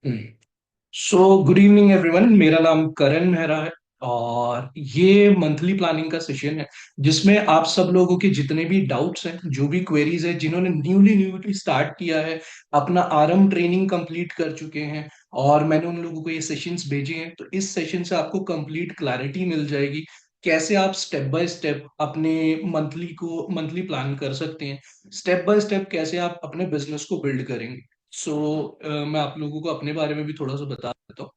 So good evening everyone, मेरा नाम करण मेहरा है। और ये मंथली प्लानिंग का सेशन है जिसमें आप सब लोगों के जितने भी डाउट्स हैं, जो भी क्वेरीज है, जिन्होंने न्यूली न्यूली स्टार्ट किया है, अपना आरएम ट्रेनिंग कंप्लीट कर चुके हैं, और मैंने उन लोगों को ये सेशंस भेजे हैं, तो इस सेशन से आपको कंप्लीट क्लैरिटी मिल जाएगी कैसे आप स्टेप बाय स्टेप अपने मंथली प्लान कर सकते हैं। स्टेप बाय स्टेप कैसे आप अपने बिजनेस को बिल्ड करेंगे। सो मैं आप लोगों को अपने बारे में भी थोड़ा सा बता देता हूँ।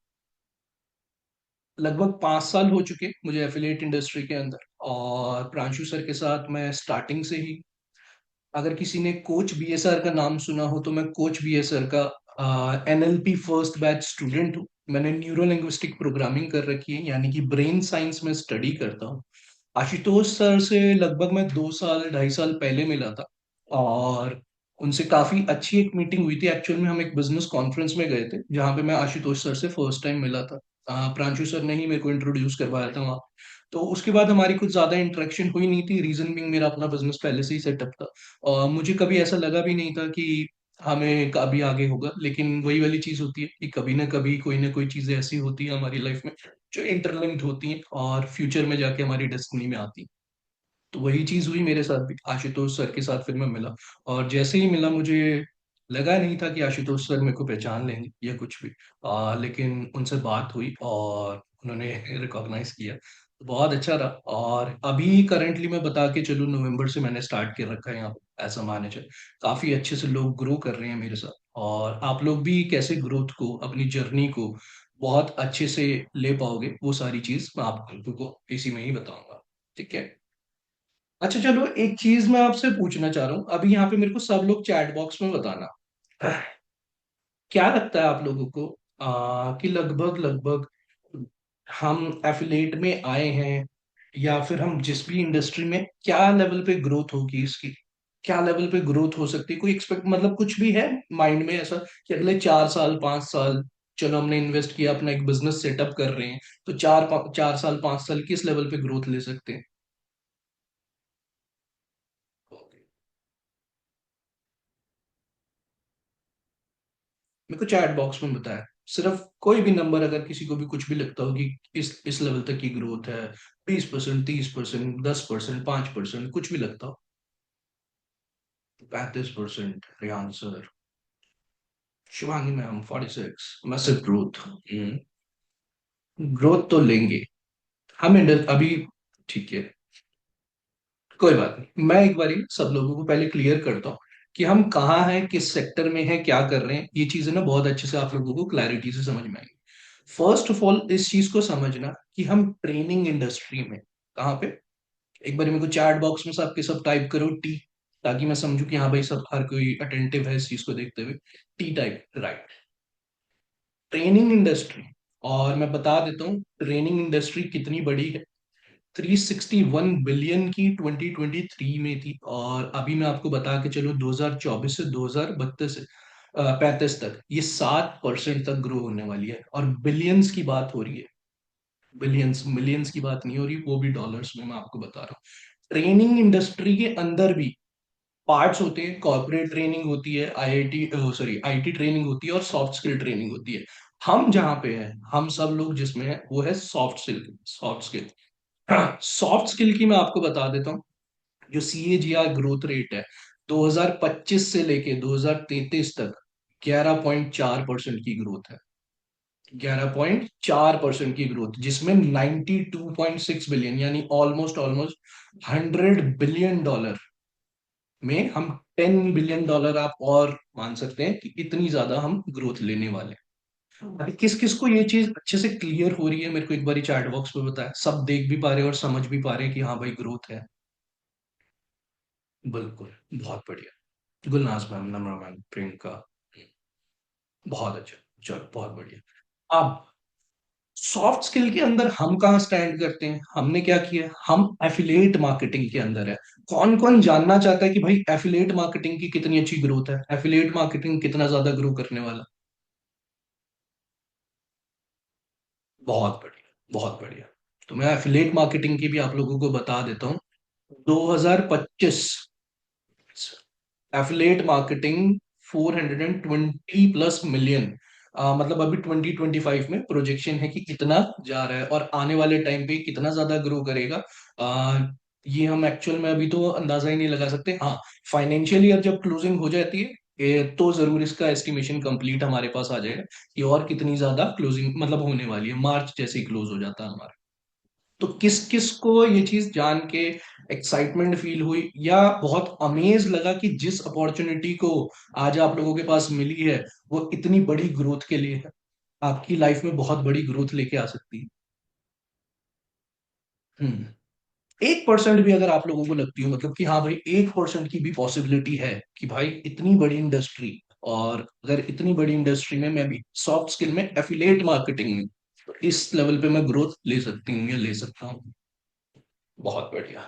लगभग 5 साल हो चुके मुझे एफिलिएट इंडस्ट्री के अंदर, और प्रांशु सर के साथ मैं स्टार्टिंग से ही, अगर किसी ने कोच बीएसआर का नाम सुना हो तो मैं कोच बीएसआर का एनएलपी फर्स्ट बैच स्टूडेंट हूँ। मैंने न्यूरो लिंग्विस्टिक प्रोग्रामिंग कर रखी है, यानी कि ब्रेन साइंस में स्टडी करता हूँ। आशुतोष सर से लगभग मैं 2 साल 2.5 साल पहले मिला था, और उनसे काफी अच्छी एक मीटिंग हुई थी। एक्चुअल में हम एक बिजनेस कॉन्फ्रेंस में गए थे जहाँ पे मैं आशुतोष सर से फर्स्ट टाइम मिला था। प्रांशु सर ने ही मेरे को इंट्रोड्यूस करवाया था वहाँ। तो उसके बाद हमारी कुछ ज्यादा इंटरेक्शन हुई नहीं थी, रीजन बिंग मेरा अपना बिजनेस पहले से ही सेटअप था। और मुझे कभी ऐसा लगा भी नहीं था कि हमें कभी आगे होगा, लेकिन वही वाली चीज होती है कि कभी ना कभी कोई ना कोई चीजें ऐसी होती है हमारी लाइफ में जो इंटरलिंक्ड होती हैं और फ्यूचर में जाके हमारी डेस्टिनी में आती हैं। तो वही चीज हुई मेरे साथ भी। आशुतोष सर के साथ फिर मैं मिला, और जैसे ही मिला मुझे लगा नहीं था कि आशुतोष सर मेरे को पहचान लेंगे या कुछ भी। लेकिन उनसे बात हुई और उन्होंने रिकॉग्नाइज किया, तो बहुत अच्छा रहा। और अभी करंटली मैं बता के चलूँ, नवंबर से मैंने स्टार्ट कर रखा है यहाँ पे एज अ मैनेजर। काफी अच्छे से लोग ग्रो कर रहे हैं मेरे साथ, और आप लोग भी कैसे ग्रोथ को, अपनी जर्नी को बहुत अच्छे से ले पाओगे, वो सारी चीज मैं आप लोगों को इसी में ही बताऊंगा। ठीक है। अच्छा चलो, एक चीज मैं आपसे पूछना चाह रहा हूँ। अभी यहाँ पे मेरे को सब लोग चैट बॉक्स में बताना, क्या लगता है आप लोगों को कि लगभग लगभग हम एफिलेट में आए हैं, या फिर हम जिस भी इंडस्ट्री में, क्या लेवल पे ग्रोथ होगी इसकी, क्या लेवल पे ग्रोथ हो सकती है? कोई एक्सपेक्ट, मतलब कुछ भी है माइंड में ऐसा कि अगले 4 साल 5 साल, चलो हमने इन्वेस्ट किया, अपना एक बिजनेस सेटअप कर रहे हैं, तो 4 साल 5 साल किस लेवल पे ग्रोथ ले सकते हैं? मेरे को चैट बॉक्स में बताया, सिर्फ कोई भी नंबर, अगर किसी को भी कुछ भी लगता हो कि इस लेवल तक की ग्रोथ है, 20%, 30%, 10%, 5%, कुछ भी लगता हो। 35%, Rehan sir. Shivangi ma'am 46, massive growth. Growth तो लेंगे हम अभी। ठीक है, कोई बात नहीं, मैं एक बारी सब लोगों को पहले क्लियर करता हूँ कि हम कहाँ हैं, किस सेक्टर में हैं, क्या कर रहे हैं। ये चीजें ना बहुत अच्छे से आप लोगों को क्लैरिटी से समझ में आएंगी। फर्स्ट ऑफ ऑल इस चीज को समझना कि हम ट्रेनिंग इंडस्ट्री में कहाँ पे। एक बार मेरे को चैट बॉक्स में सबके सब टाइप करो टी, ताकि मैं समझू कि हाँ भाई सब, हर कोई अटेंटिव है इस चीज को देखते हुए। T type, right. Training industry, और मैं बता देता हूँ ट्रेनिंग इंडस्ट्री कितनी बड़ी है। 361 बिलियन की 2023 में थी, और अभी मैं आपको बता के चलूँ 2024 से 2032 से 35 तक ये 7% तक ग्रो होने वाली है। और बिलियंस की बात हो रही है, बिलियंस, मिलियंस की बात नहीं हो रही, वो भी डॉलर्स में मैं आपको बता रहा हूँ। ट्रेनिंग इंडस्ट्री के अंदर भी पार्ट्स होते हैं, कॉर्पोरेट ट्रेनिंग होती है, आईआईटी सॉरी आईटी ट्रेनिंग होती है, और सॉफ्ट स्किल ट्रेनिंग होती है। हम जहाँ पे हैं, हम सब लोग जिसमें है वो है soft skill. Soft skill, soft skill की मैं आपको बता देता हूँ। जो सीएजीआर ग्रोथ रेट है 2025 से लेके 2033 तक, 11.4% की ग्रोथ है। 11.4% की ग्रोथ, जिसमें 92.6 बिलियन, यानी ऑलमोस्ट ऑलमोस्ट $100 बिलियन में हम $10 बिलियन आप और मान सकते हैं कि इतनी ज्यादा हम ग्रोथ लेने वाले हैं। अभी किस किस को ये चीज अच्छे से क्लियर हो रही है, मेरे को एक बार चैट बॉक्स में बताया। सब देख भी पा रहे हैं और समझ भी पा रहे हैं कि हाँ भाई ग्रोथ है। बिल्कुल, बहुत बढ़िया। गुलनाज मैम, नम्र मैम, प्रियंका, बहुत अच्छा। चलो बहुत बढ़िया। अब सॉफ्ट स्किल के अंदर हम कहाँ स्टैंड करते हैं, हमने क्या किया, हम एफिलिएट मार्केटिंग के अंदर है। कौन कौन जानना चाहता है कि भाई एफिलिएट मार्केटिंग की कितनी अच्छी ग्रोथ है, एफिलिएट मार्केटिंग कितना ज्यादा ग्रो करने वाला? बहुत बढ़िया, बहुत बढ़िया। तो मैं एफिलिएट मार्केटिंग की भी आप लोगों को बता देता हूँ। 2025 एफिलिएट मार्केटिंग 420 प्लस मिलियन मतलब अभी 2025 में प्रोजेक्शन है कि कितना जा रहा है और आने वाले टाइम पे कितना ज्यादा ग्रो करेगा। ये हम एक्चुअल में अभी तो अंदाजा ही नहीं लगा सकते। हाँ, फाइनेंशियल ईयर जब क्लोजिंग हो जाती है तो जरूर इसका एस्टिमेशन कंप्लीट हमारे पास आ जाएगा कि और कितनी ज्यादा क्लोजिंग मतलब होने वाली है, मार्च जैसे ही क्लोज हो जाता है हमारा। तो किस किस को ये चीज जान के एक्साइटमेंट फील हुई या बहुत अमेज लगा कि जिस अपॉर्चुनिटी को आज आप लोगों के पास मिली है वो इतनी बड़ी ग्रोथ के लिए है, आपकी लाइफ में बहुत बड़ी ग्रोथ लेके आ सकती है। 1% भी अगर आप लोगों को लगती हो, मतलब कि हाँ भाई 1% की भी पॉसिबिलिटी है कि भाई इतनी बड़ी इंडस्ट्री, और अगर इतनी बड़ी इंडस्ट्री में मैं भी सॉफ्ट स्किल में एफिलिएट मार्केटिंग में, तो इस लेवल पे मैं ग्रोथ ले सकती हूँ या ले सकता हूँ। बहुत बढ़िया।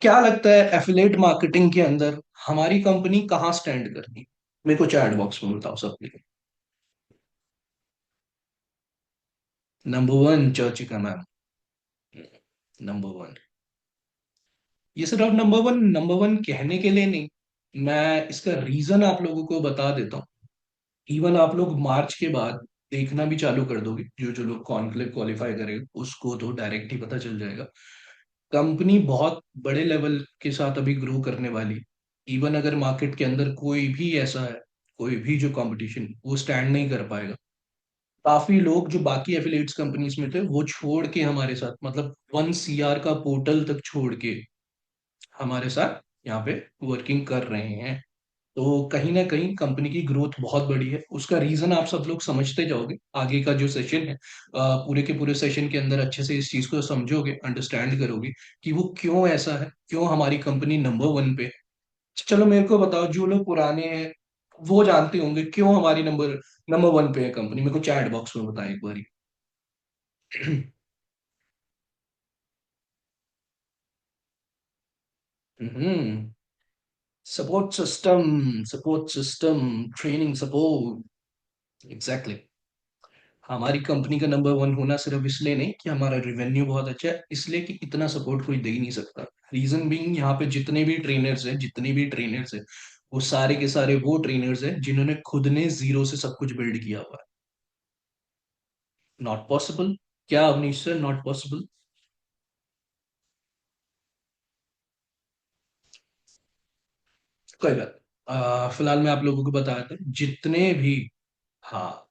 क्या लगता है एफिलिएट मार्केटिंग के अंदर हमारी कंपनी कहाँ स्टैंड करती है? मेरे को चैट बॉक्स में बताओ सब। Number 1 Charchika ma'am. नंबर 1। ये सिर्फ नंबर 1 कहने के लिए नहीं, मैं इसका रीजन आप लोगों को बता देता हूँ। इवन आप लोग मार्च के बाद देखना भी चालू कर दोगे, जो जो लोग कॉन्क्लेव क्वालिफाई करेंगे उसको तो डायरेक्ट ही पता चल जाएगा। कंपनी बहुत बड़े लेवल के साथ अभी ग्रो करने वाली। इवन अगर मार्केट के अंदर कोई भी ऐसा है, कोई भी जो कंपटीशन वो स्टैंड नहीं कर पाएगा। काफी लोग जो बाकी एफिलिएट्स कंपनीज में थे वो छोड़ के हमारे साथ, मतलब 1 CR का पोर्टल तक छोड़ के हमारे साथ यहाँ पे वर्किंग कर रहे हैं। तो कहीं ना कहीं कंपनी की ग्रोथ बहुत बड़ी है, उसका रीजन आप सब लोग समझते जाओगे आगे का जो सेशन है। पूरे के पूरे सेशन के अंदर अच्छे से इस चीज को समझोगे, अंडरस्टैंड करोगे कि वो क्यों ऐसा है, क्यों हमारी कंपनी नंबर 1 पे है। चलो मेरे को बताओ, जो लोग पुराने हैं वो जानते होंगे क्यों हमारी नंबर 1 पे है कंपनी। मेरे को चैट बॉक्स में बताएं एक बारी। Hmm. Support system, training support. Exactly. हमारी कंपनी का नंबर 1 होना सिर्फ इसलिए नहीं कि हमारा रिवेन्यू बहुत अच्छा है, इसलिए कि इतना सपोर्ट कोई दे ही नहीं सकता। रीजन बीइंग, यहाँ पे जितने भी ट्रेनर्स हैं वो सारे के सारे वो ट्रेनर्स हैं जिन्होंने खुद ने जीरो से सब कुछ बिल्ड किया हुआ है। Not possible. क्या अवनीश सर, नॉट पॉसिबल? कोई बात फिलहाल मैं आप लोगों को बताया था जितने भी। हाँ,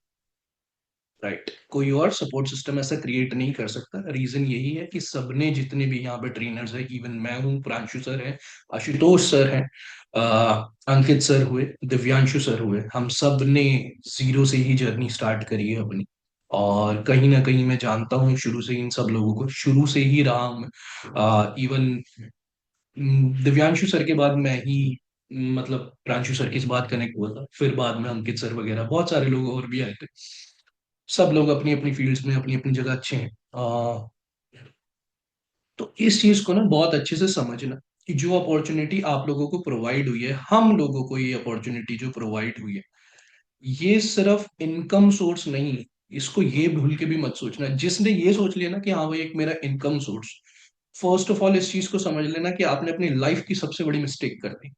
राइट। कोई और सपोर्ट सिस्टम ऐसा क्रिएट नहीं कर सकता। रीजन यही है कि सबने, जितने भी यहाँ पे ट्रेनर्स हैं, इवन मैं हूँ, प्रांशु सर हैं, आशुतोष सर हैं, अंकित सर हुए, दिव्यांशु सर हुए, हम सब ने जीरो से ही जर्नी स्टार्ट करी है अपनी। और कहीं ना कहीं मैं जानता हूँ शुरू से ही इन सब लोगों को, शुरू से ही रहा हूँ मैं। इवन दिव्यांशु सर के बाद मैं ही, मतलब प्रांशु सर के बाद कनेक्ट हुआ था, फिर बाद में अंकित सर वगैरह बहुत सारे लोग और भी आए थे। सब लोग अपनी अपनी फील्ड्स में अपनी अपनी जगह अच्छे हैं। तो इस चीज को ना बहुत अच्छे से समझना कि जो अपॉर्चुनिटी आप लोगों को प्रोवाइड हुई है, हम लोगों को ये अपॉर्चुनिटी जो प्रोवाइड हुई है, ये सिर्फ इनकम सोर्स नहीं है। इसको ये भूल के भी मत सोचना। जिसने ये सोच लिया ना कि हाँ भाई एक मेरा income source, first of all इस चीज को समझ लेना कि आपने अपनी लाइफ की सबसे बड़ी मिस्टेक कर दी।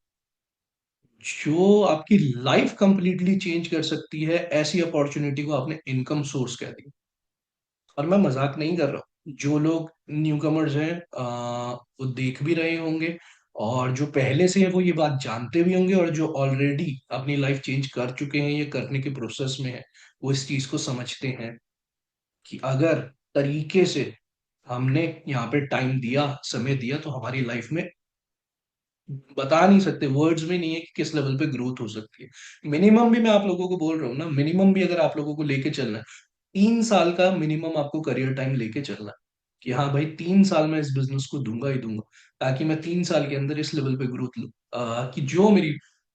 जो आपकी लाइफ कंप्लीटली चेंज कर सकती है, ऐसी अपॉर्चुनिटी को आपने इनकम सोर्स कह दिया। और मैं मजाक नहीं कर रहा हूँ। जो लोग न्यू कमर्स हैं वो देख भी रहे होंगे, और जो पहले से है वो ये बात जानते भी होंगे, और जो ऑलरेडी अपनी लाइफ चेंज कर चुके हैं, ये करने के प्रोसेस में है, वो इस चीज को समझते हैं कि अगर तरीके से हमने यहाँ पे टाइम दिया, समय दिया, तो हमारी लाइफ में बता नहीं सकते, वर्ड्स में नहीं है कि किस लेवल पे ग्रोथ हो सकती है। मिनिमम भी मैं आप लोगों को बोल रहा हूँ ना, मिनिमम भी अगर आप लोगों को लेके चलना है, 3 साल का मिनिमम आपको करियर टाइम लेके चलना है कि हाँ भाई 3 साल मैं इस बिजनेस को दूंगा ही दूंगा, ताकि मैं 3 साल के अंदर इस लेवल पे ग्रोथ लूँ कि जो मेरी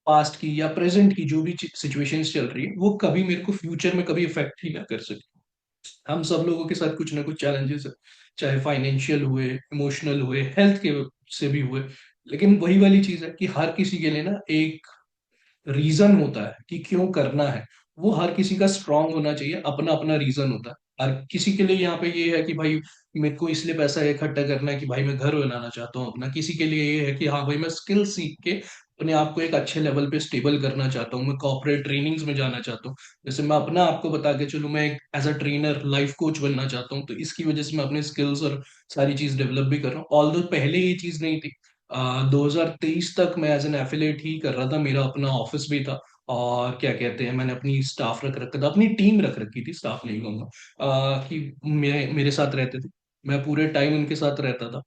पास्ट की या प्रेजेंट की जो भी सिचुएशंस चल रही है वो कभी मेरे को फ्यूचर में कभी इफेक्ट ही ना कर सके। हम सब लोगों के साथ कुछ ना कुछ चैलेंजेस है, चाहे फाइनेंशियल हुए, इमोशनल हुए, हेल्थ के से भी हुए। लेकिन वही वाली चीज है कि हर किसी के लिए ना एक रीजन होता है कि क्यों करना है। वो हर किसी का स्ट्रांग होना चाहिए, अपना अपना रीजन होता है। हर किसी के लिए यहाँ पे ये है कि भाई मेरे को इसलिए पैसा इकट्ठा करना है कि भाई मैं घर बनाना चाहता हूँ अपना। किसी के लिए ये है कि हाँ भाई मैं स्किल सीख के अपने आप को एक अच्छे लेवल पे स्टेबल करना चाहता हूँ, मैं कॉर्पोरेट ट्रेनिंग्स में जाना चाहता हूँ। जैसे मैं अपना आपको बता के चलूँ, मैं एक as a trainer life coach बनना चाहता हूँ, तो इसकी वजह से मैं अपने स्किल्स और सारी चीज डेवलप भी कर रहा हूँ। ऑल्दो पहले ये चीज नहीं थी। 2023 तक मैं एज एन एफिलेट ही कर रहा था, मेरा अपना ऑफिस भी था, और क्या कहते हैं, मैंने अपनी स्टाफ रख रखा था, अपनी टीम रख रखी थी, स्टाफ नहीं कहूंगा, कि मेरे मेरे साथ रहते थे, मैं पूरे टाइम उनके साथ रहता था।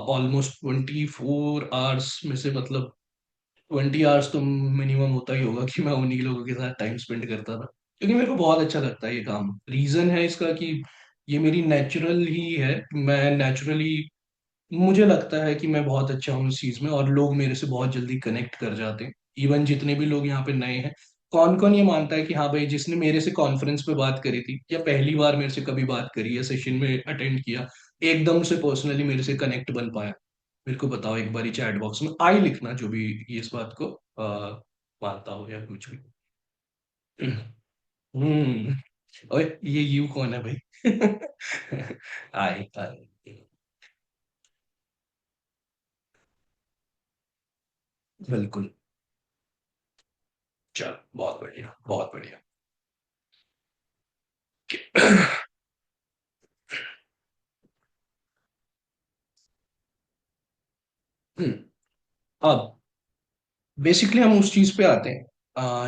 ऑलमोस्ट 24 आवर्स में से, मतलब 20 आवर्स तो मिनिमम होता ही होगा कि मैं उन्हीं लोगों के साथ टाइम स्पेंड करता था, क्योंकि मेरे को बहुत अच्छा लगता है ये काम। रीजन है इसका कि ये मेरी नेचुरल ही है, मैं नेचुरली, मुझे लगता है कि मैं बहुत अच्छा हूँ इस चीज में, और लोग मेरे से बहुत जल्दी कनेक्ट कर जाते हैं। इवन जितने भी लोग यहाँ पे नए हैं, कौन कौन ये मानता है कि हाँ भाई, जिसने मेरे से कॉन्फ्रेंस पे बात करी थी, या पहली बार मेरे से कभी बात करी या सेशन में अटेंड किया, एकदम से पर्सनली मेरे से कनेक्ट बन पाया? मेरे को बताओ एक बारी, चैट बॉक्स में आई लिखना जो भी ये इस बात को मानता हो या कुछ भी। हम्म। ओए, ये यू कौन है भाई? आई आई। बिल्कुल। चल, बहुत बढ़िया, बहुत बढ़िया। हम्म, अब बेसिकली हम उस चीज पे आते हैं,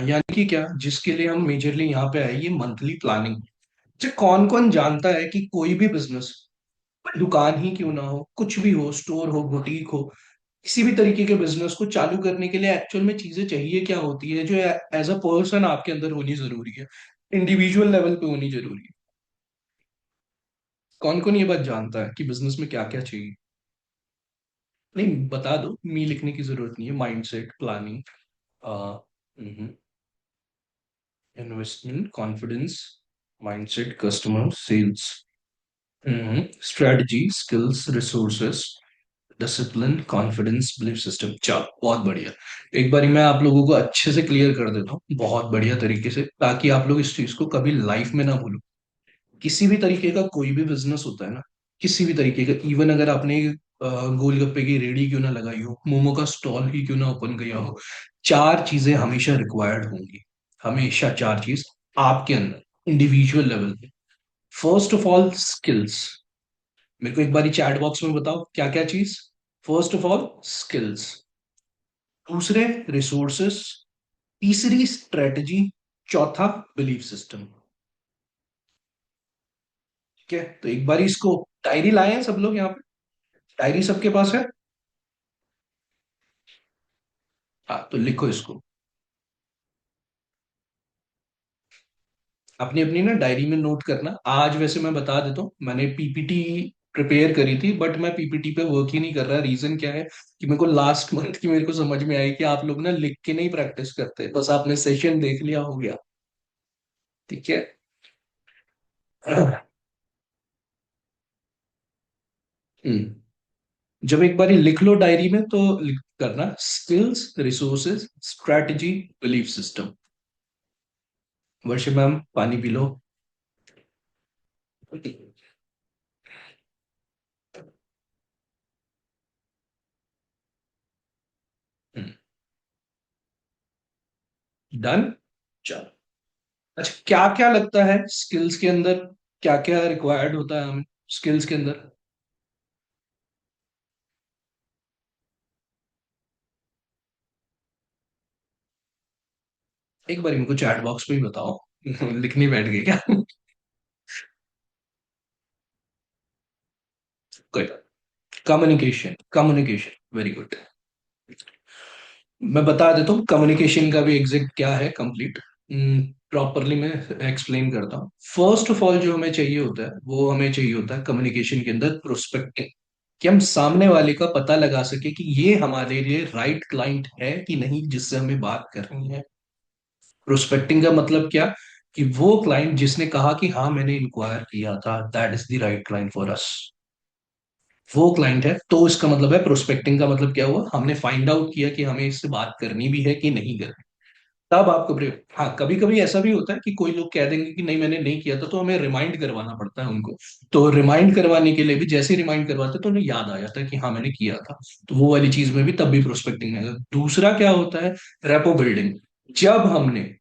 यानी कि क्या, जिसके लिए हम मेजरली यहाँ पे आए, ये मंथली प्लानिंग। अच्छा, कौन कौन जानता है कि कोई भी बिजनेस, दुकान ही क्यों ना हो, कुछ भी हो, स्टोर हो, बुटीक हो, किसी भी तरीके के बिजनेस को चालू करने के लिए एक्चुअल में चीजें चाहिए क्या होती है, जो एज अ पर्सन आपके अंदर होनी जरूरी है, इंडिविजुअल लेवल पे होनी जरूरी है? कौन कौन ये बात जानता है कि बिजनेस में क्या क्या चाहिए? नहीं, बता दो, मी लिखने की जरूरत नहीं है। Mindset, planning, investment, confidence, mindset, customer, sales, strategy, skills, resources, discipline, confidence, belief system. चलो, बहुत बढ़िया। एक बारी मैं आप लोगों को अच्छे से क्लियर कर देता हूँ, बहुत बढ़िया तरीके से, ताकि आप लोग इस चीज को कभी लाइफ में ना भूलो। किसी भी तरीके का कोई भी बिजनेस होता है ना, किसी भी तरीके का, इवन अगर आपने गोलगप्पे की रेडी क्यों ना लगाई हो, मोमो का स्टॉल ही क्यों ना ओपन किया हो, चार चीजें हमेशा रिक्वायर्ड होंगी। हमेशा चार चीज आपके अंदर, इंडिविजुअल लेवल पे। First of all, skills. मेरे को एक बारी चैट बॉक्स में बताओ क्या क्या चीज। First of all, skills. दूसरे, रिसोर्सेस। तीसरी, स्ट्रेटजी। चौथा, बिलीफ सिस्टम। ठीक है, तो एक बारी इसको, डायरी लाए हैं सब लोग यहाँ पे? डायरी सबके पास है? हाँ, तो लिखो इसको। अपनी अपनी ना डायरी में नोट करना। आज वैसे मैं बता देता हूँ, मैंने पीपीटी प्रिपेयर करी थी, बट मैं पीपीटी पे वर्क ही नहीं कर रहा। रीजन क्या है कि मेरे को लास्ट मंथ की मेरे को समझ में आई कि आप लोग ना लिख के नहीं प्रैक्टिस करते, बस आपने सेशन देख लिया, हो गया। ठीक है। हम्म। जब एक बारी लिख लो डायरी में, तो लिख करना skills, resources, strategy, belief system. Varsha ma'am, पानी पी लो। डन। चलो। अच्छा, क्या क्या लगता है स्किल्स के अंदर, क्या क्या रिक्वायर्ड होता है हमें स्किल्स के अंदर? एक बार इनको चैट बॉक्स पे ही बताओ। लिखने बैठ गए क्या? कोई, कम्युनिकेशन, कम्युनिकेशन, वेरी गुड। मैं बता देता हूँ कम्युनिकेशन का भी एग्जैक्ट क्या है, कंप्लीट प्रॉपरली मैं एक्सप्लेन करता हूँ। फर्स्ट ऑफ ऑल, जो हमें चाहिए होता है, वो हमें चाहिए होता है कम्युनिकेशन के अंदर प्रोस्पेक्टिंग, कि हम सामने वाले का पता लगा सके कि ये हमारे लिए राइट क्लाइंट है कि नहीं, जिससे हमें बात करनी है। प्रोस्पेक्टिंग का मतलब क्या, कि वो क्लाइंट जिसने कहा कि हाँ मैंने इंक्वायर किया था, that is the right client for us, वो क्लाइंट है। तो इसका मतलब है, प्रोस्पेक्टिंग का मतलब क्या हुआ, हमने फाइंड आउट किया कि हमें इससे बात करनी भी है कि नहीं करनी। तब आपको ब्रेक, हाँ कभी कभी ऐसा भी होता है कि कोई लोग कह देंगे कि नहीं मैंने नहीं किया था, तो हमें रिमाइंड करवाना पड़ता है उनको। तो रिमाइंड करवाने के लिए भी जैसे रिमाइंड करवाते तो उन्हें याद आ जाता है कि हाँ मैंने किया था। तो वो वाली चीज में भी तब भी प्रोस्पेक्टिंग है। दूसरा क्या होता है, रेपो बिल्डिंग। जब हमने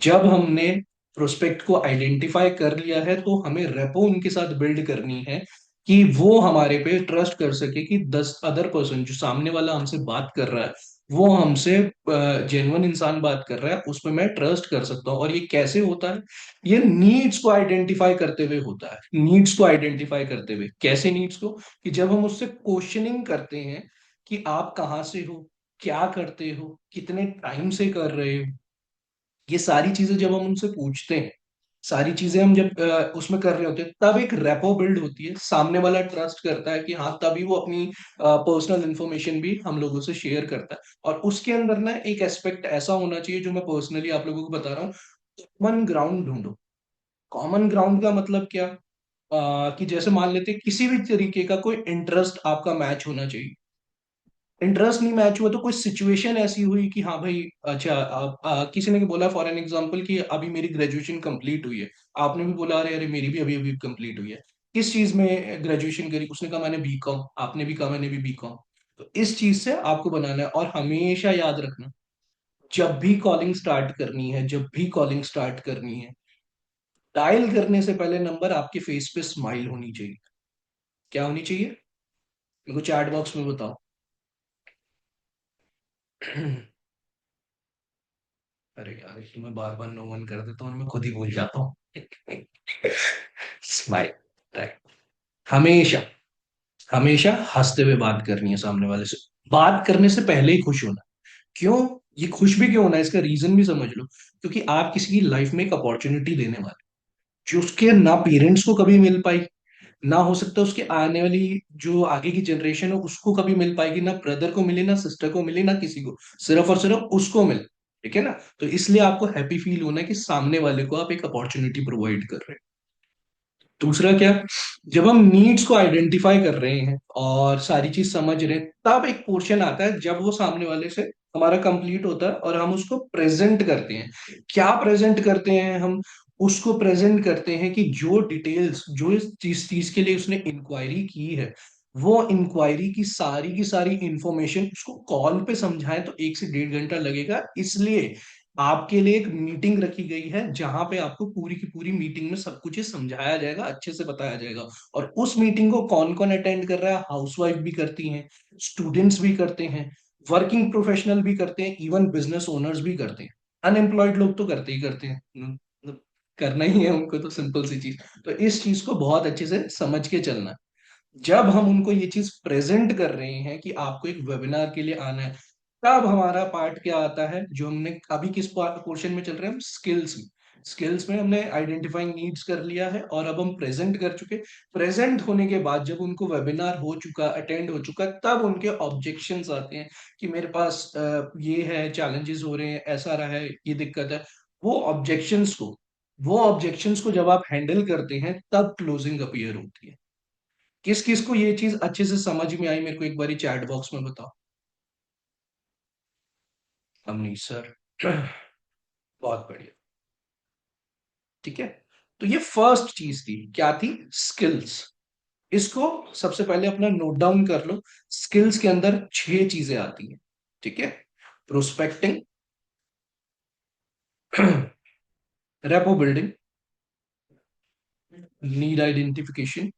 जब हमने प्रोस्पेक्ट को आइडेंटिफाई कर लिया है तो हमें रेपो उनके साथ बिल्ड करनी है कि वो हमारे पे ट्रस्ट कर सके कि 10 अदर पर्सन जो सामने वाला हमसे बात कर रहा है, वो हमसे जेन्युइन इंसान बात कर रहा है, उसमें मैं ट्रस्ट कर सकता हूँ। और ये कैसे होता है, ये नीड्स को आइडेंटिफाई करते हुए होता है। नीड्स को आइडेंटिफाई करते हुए, कैसे नीड्स को, कि जब हम उससे क्वेश्चनिंग करते हैं कि आप कहाँ से हो, क्या करते हो, कितने टाइम से कर रहे हो, ये सारी चीजें जब हम उनसे पूछते हैं, सारी चीजें हम जब उसमें कर रहे होते हैं, तब एक रेपो बिल्ड होती है। सामने वाला ट्रस्ट करता है कि हाँ, तभी वो अपनी पर्सनल इंफॉर्मेशन भी हम लोगों से शेयर करता है। और उसके अंदर ना एक एस्पेक्ट ऐसा होना चाहिए जो मैं पर्सनली आप लोगों को बता रहा हूँ, कॉमन ग्राउंड ढूंढो। कॉमन ग्राउंड का मतलब क्या, कि जैसे मान लेते हैं किसी भी तरीके का कोई इंटरेस्ट आपका मैच होना चाहिए। इंटरेस्ट नहीं मैच हुआ तो कोई सिचुएशन ऐसी हुई कि हाँ भाई, अच्छा किसी ने बोला फॉर एन एग्जांपल कि अभी मेरी ग्रेजुएशन कंप्लीट हुई है, आपने भी बोला अरे अरे मेरी भी अभी अभी कंप्लीट हुई है, किस चीज में ग्रेजुएशन करी, उसने कहा मैंने बीकॉम, आपने भी कहा मैंने भी बीकॉम। तो इस चीज से आपको बनाना है। और हमेशा याद रखना, जब भी कॉलिंग स्टार्ट करनी है, जब भी कॉलिंग स्टार्ट करनी है, डायल करने से पहले नंबर आपके फेस पे स्माइल होनी चाहिए। क्या होनी चाहिए, मेरे को चैट बॉक्स में बताओ। अरे यार, इसको मैं बार बार नो वन कर देता हूँ और मैं खुद ही भूल जाता हूँ। Smile, right. हमेशा हमेशा हंसते हुए बात करनी है सामने वाले से। बात करने से पहले ही खुश होना। क्यों, ये खुश भी क्यों होना है, इसका रीजन भी समझ लो। क्योंकि आप किसी की लाइफ में एक अपॉर्चुनिटी देने वाले, जो उसके ना पेरेंट्स को कभी मिल पाई, ना हो सकता उसके आने वाली जो आगे की जनरेशन है उसको कभी मिल पाएगी, ना ब्रदर को मिले, ना सिस्टर को मिले, ना किसी को, सिर्फ और सिर्फ उसको मिले। ठीक है ना। तो इसलिए आपको हैप्पी फील होना है कि सामने वाले को आप एक अपॉर्चुनिटी प्रोवाइड कर रहे हैं। दूसरा क्या, जब हम नीड्स को आइडेंटिफाई कर रहे हैं और सारी चीज समझ रहे हैं, तब एक पोर्शन आता है जब वो सामने वाले से हमारा कंप्लीट होता है और हम उसको प्रेजेंट करते हैं। क्या प्रेजेंट करते हैं हम, उसको प्रेजेंट करते हैं कि जो डिटेल्स, जो इस चीज चीज के लिए उसने इंक्वायरी की है, वो इंक्वायरी की सारी इंफॉर्मेशन उसको कॉल पे समझाएं तो 1 से 1.5 घंटा लगेगा। इसलिए आपके लिए एक मीटिंग रखी गई है जहां पे आपको पूरी की पूरी मीटिंग में सब कुछ ही समझाया जाएगा, अच्छे से बताया जाएगा। और उस मीटिंग को कौन कौन अटेंड कर रहा है, हाउसवाइफ भी करती हैं, स्टूडेंट्स भी करते हैं, वर्किंग प्रोफेशनल भी करते हैं, इवन बिजनेस ओनर्स भी करते हैं। अनएम्प्लॉयड लोग तो करते ही करते हैं, मतलब करना ही है उनको, तो सिंपल सी चीज। तो इस चीज को बहुत अच्छे से समझ के चलना है। जब हम उनको ये चीज प्रेजेंट कर रहे हैं कि आपको एक वेबिनार के लिए आना है, तब हमारा पार्ट क्या आता है, जो हमने अभी किस पोर्शन में चल रहे हैं, हम स्किल्स में। स्किल्स में हमने आइडेंटिफाइंग नीड्स कर लिया है और अब हम प्रेजेंट कर चुके। प्रेजेंट होने के बाद जब उनको वेबिनार हो चुका, अटेंड हो चुका, तब उनके ऑब्जेक्शंस आते हैं कि मेरे पास ये है, चैलेंजेस हो रहे हैं, ऐसा रहा है, ये दिक्कत है। वो ऑब्जेक्शंस को वो ऑब्जेक्शंस को जब आप हैंडल करते हैं, तब क्लोजिंग अपीयर होती है। किस किस को ये चीज अच्छे से समझ में आई, मेरे को एक बारी चैट बॉक्स में बताओ। अमनीश सर, बहुत बढ़िया। ठीक है। तो ये फर्स्ट चीज थी, क्या थी, स्किल्स। इसको सबसे पहले अपना नोट डाउन कर लो। स्किल्स के अंदर 6 चीजें आती हैं। ठीक है। Prospecting, rapport building, need identification,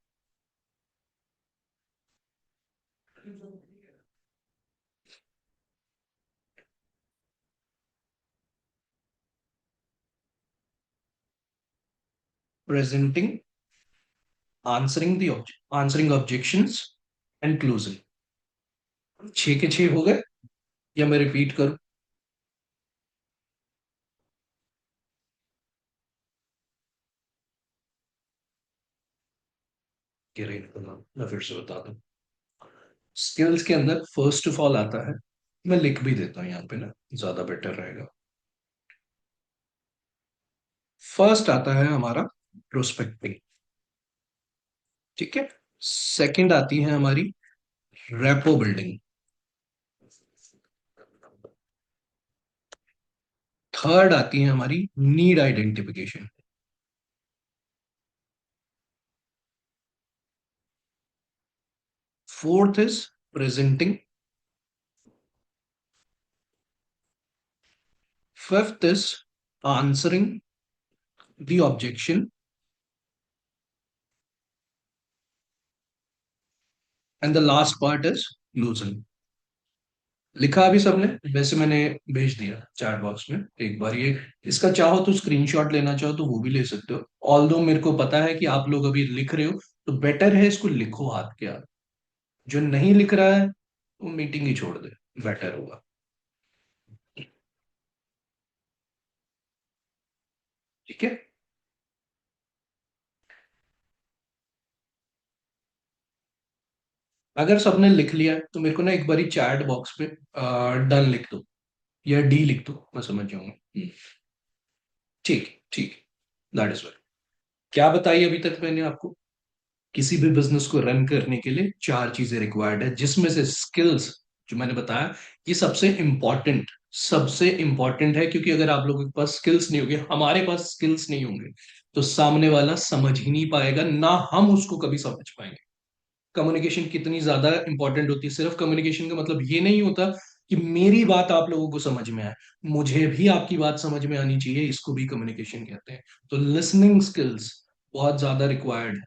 presenting, answering objections, and closing. 6 के 6 हो गए, या मैं रिपीट करूं। मैं फिर से बता दूं। स्किल्स के अंदर फर्स्ट ऑफ ऑल आता है, मैं लिख भी देता हूँ यहाँ पे ना, ज्यादा बेटर रहेगा। फर्स्ट आता है हमारा प्रोस्पेक्टिंग। ठीक है। सेकंड आती है हमारी रेपो बिल्डिंग। थर्ड आती है हमारी need identification. Fourth is presenting. Fifth is answering the objection. And the last part is closing. लिखा अभी सबने? वैसे मैंने भेज दिया चैट बॉक्स में एक बार ये। इसका चाहो तो स्क्रीनशॉट लेना चाहो तो वो भी ले सकते हो। ऑल्दो मेरे को पता है कि आप लोग अभी लिख रहे हो, तो बेटर है इसको लिखो हाथ के हाथ। जो नहीं लिख रहा है वो मीटिंग ही छोड़ दे, बेटर होगा। ठीक है। अगर सबने लिख लिया है तो मेरे को ना एक बारी चैट बॉक्स पे डन लिख दो या डी लिख दो, मैं समझ जाऊंगा। ठीक, ठीक, दैट इज वेल। क्या बताई अभी तक मैंने आपको? किसी भी बिजनेस को रन करने के लिए चार चीजें रिक्वायर्ड है, जिसमें से स्किल्स जो मैंने बताया ये सबसे इंपॉर्टेंट है। क्योंकि अगर आप लोगों के पास स्किल्स नहीं होंगे, हमारे पास स्किल्स नहीं होंगे, तो सामने वाला समझ ही नहीं पाएगा, ना हम उसको कभी समझ पाएंगे। कम्युनिकेशन कितनी ज्यादा इंपॉर्टेंट होती है। सिर्फ कम्युनिकेशन का मतलब ये नहीं होता कि मेरी बात आप लोगों को समझ में आए, मुझे भी आपकी बात समझ में आनी चाहिए, इसको भी कम्युनिकेशन कहते हैं। तो लिसनिंग स्किल्स बहुत ज्यादा रिक्वायर्ड है।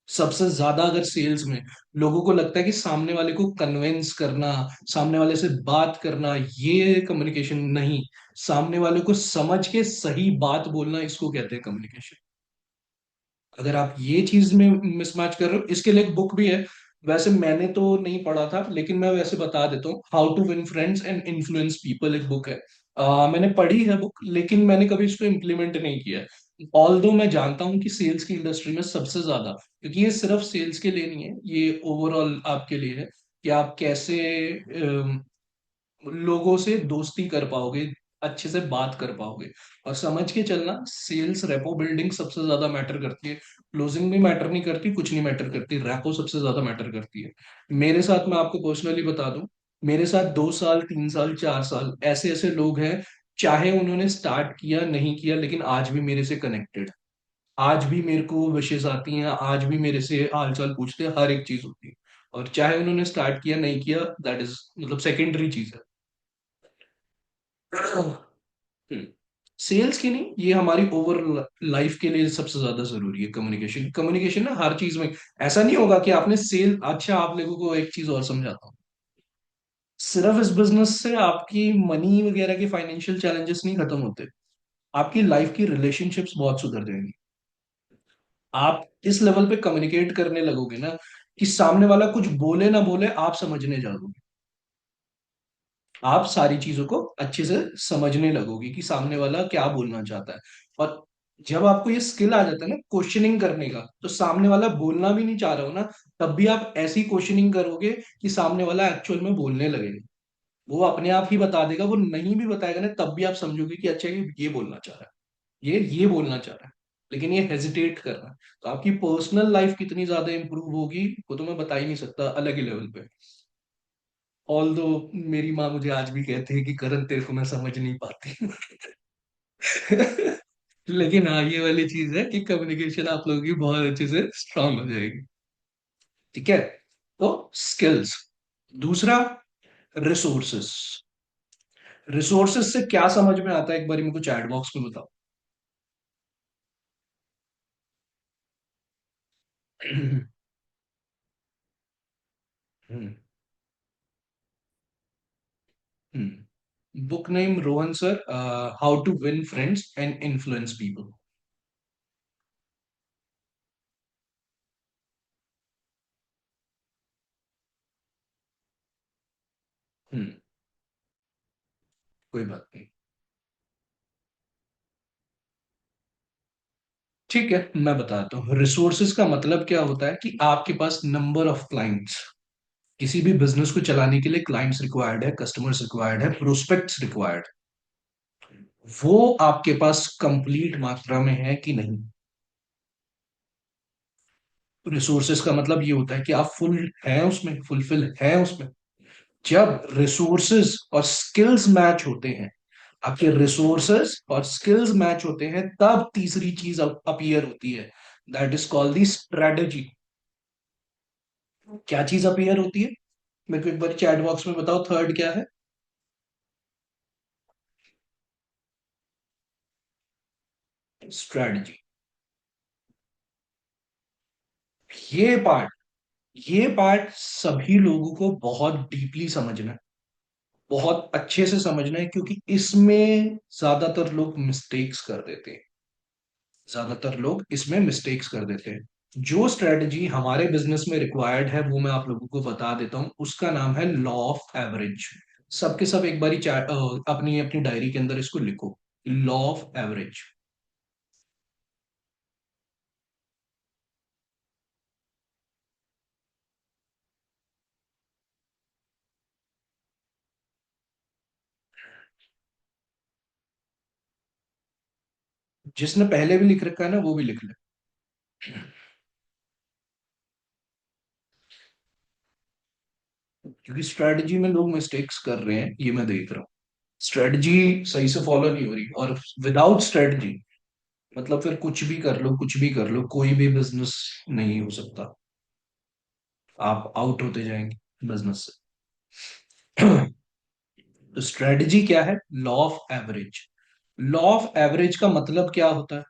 सबसे ज्यादा अगर सेल्स में लोगों को लगता है कि सामने वाले को कन्विंस करना, सामने वाले से बात करना, ये कम्युनिकेशन नहीं। सामने वाले को समझ के सही बात बोलना, इसको कहते हैं कम्युनिकेशन। अगर आप ये चीज में मिसमैच कर रहे हो, इसके लिए एक बुक भी है। वैसे मैंने तो नहीं पढ़ा था, लेकिन मैं वैसे बता देता हूँ, how to win friends and influence people, एक बुक है। मैंने पढ़ी है बुक, लेकिन मैंने कभी इसको इम्प्लीमेंट नहीं किया है। ऑल्दो मैं जानता हूँ कि सेल्स की इंडस्ट्री में सबसे ज्यादा, क्योंकि ये सिर्फ सेल्स के लिए नहीं है, ये ओवरऑल आपके लिए है कि आप कैसे लोगों से दोस्ती कर पाओगे, अच्छे से बात कर पाओगे। और समझ के चलना, सेल्स रेपो बिल्डिंग सबसे ज्यादा मैटर करती है। क्लोजिंग भी मैटर नहीं करती, कुछ नहीं मैटर करती, रेपो सबसे ज्यादा मैटर करती है। मेरे साथ मैं आपको पर्सनली बता दूं, मेरे साथ 2 साल, 3 साल, 4 साल ऐसे ऐसे लोग हैं, चाहे उन्होंने स्टार्ट किया नहीं किया, लेकिन आज भी मेरे से कनेक्टेड। आज भी मेरे को विशेष आती हैं, आज भी मेरे से हाल चाल पूछते हैं, हर एक चीज होती है। और चाहे उन्होंने स्टार्ट किया नहीं किया, दैट इज मतलब सेकेंडरी चीज है। सेल्स की नहीं, ये हमारी ओवर लाइफ के लिए सबसे ज्यादा जरूरी है कम्युनिकेशन। कम्युनिकेशन ना हर चीज में। ऐसा नहीं होगा कि आपने सेल, अच्छा आप लोगों को एक चीज और समझाता हूँ। सिर्फ इस बिजनेस से आपकी मनी वगैरह के फाइनेंशियल चैलेंजेस नहीं खत्म होते, आपकी लाइफ की रिलेशनशिप्स बहुत सुधर जाएंगी। आप इस लेवल पे कम्युनिकेट करने लगोगे ना, कि सामने वाला कुछ बोले ना बोले, आप समझने जाओगे। आप सारी चीजों को अच्छे से समझने लगोगे कि सामने वाला क्या बोलना चाहता है। और जब आपको ये स्किल आ जाता है ना क्वेश्चनिंग करने का, तो सामने वाला बोलना भी नहीं चाह रहा हो ना, तब भी आप ऐसी क्वेश्चनिंग करोगे कि सामने वाला एक्चुअल में बोलने लगेगा। वो अपने आप ही बता देगा, वो नहीं भी बताएगा ना, तब भी आप समझोगे कि अच्छा ये बोलना चाह रहा है, ये बोलना चाह रहा है, लेकिन ये हेजिटेट कर रहा है। तो आपकी पर्सनल लाइफ कितनी ज्यादा इंप्रूव होगी, वो तो मैं बता ही नहीं सकता, अलग ही लेवल पे। ऑल दो मेरी माँ मुझे आज भी कहती है कि करण तेरे को मैं समझ नहीं पाती। लेकिन हाँ, ये वाली चीज है कि कम्युनिकेशन आप लोगों की बहुत अच्छे से स्ट्रांग हो जाएगी। ठीक है। तो स्किल्स। दूसरा, रिसोर्सेस। रिसोर्सेस से क्या समझ में आता है, एक बार मेरे को चैट बॉक्स में बताओ। Book name Rohan sir, how to win friends and influence people. Hmm, कोई बात नहीं। ठीक है, मैं बताता हूँ। रिसोर्सेज का मतलब क्या होता है कि आपके पास नंबर ऑफ क्लाइंट्स। किसी भी बिजनेस को चलाने के लिए क्लाइंट्स रिक्वायर्ड है, कस्टमर्स रिक्वायर्ड है, प्रोस्पेक्ट्स रिक्वायर्ड। वो आपके पास कंप्लीट मात्रा में है कि नहीं। रिसोर्सेज का मतलब ये होता है कि आप फुल है उसमें, फुलफिल है उसमें। जब रिसोर्सेज और स्किल्स मैच होते हैं, आपके रिसोर्सेस और स्किल्स मैच होते हैं, तब तीसरी चीज अपीयर होती है, that is called the strategy. क्या चीज अपीयर होती है? मेरे को एक बार चैट बॉक्स में बताओ, थर्ड क्या है? स्ट्रेटजी। ये पार्ट ये पार्ट सभी लोगों को बहुत डीपली समझना है, बहुत अच्छे से समझना है, क्योंकि इसमें ज्यादातर लोग मिस्टेक्स कर देते हैं। ज्यादातर लोग इसमें मिस्टेक्स कर देते हैं। जो स्ट्रेटजी हमारे बिजनेस में रिक्वायर्ड है वो मैं आप लोगों को बता देता हूं, उसका नाम है लॉ ऑफ एवरेज। सबके सब एक बारी अपनी अपनी डायरी के अंदर इसको लिखो, लॉ ऑफ एवरेज। जिसने पहले भी लिख रखा है ना, वो भी लिख ले, क्योंकि स्ट्रेटजी में लोग मिस्टेक्स कर रहे हैं, ये मैं देख रहा हूँ। स्ट्रेटजी सही से फॉलो नहीं हो रही, और विदाउट स्ट्रेटजी मतलब फिर कुछ भी कर लो, कुछ भी कर लो, कोई भी बिजनेस नहीं हो सकता। आप आउट होते जाएंगे बिजनेस से। तो स्ट्रेटजी क्या है? Law of average. Law of average का मतलब क्या होता है?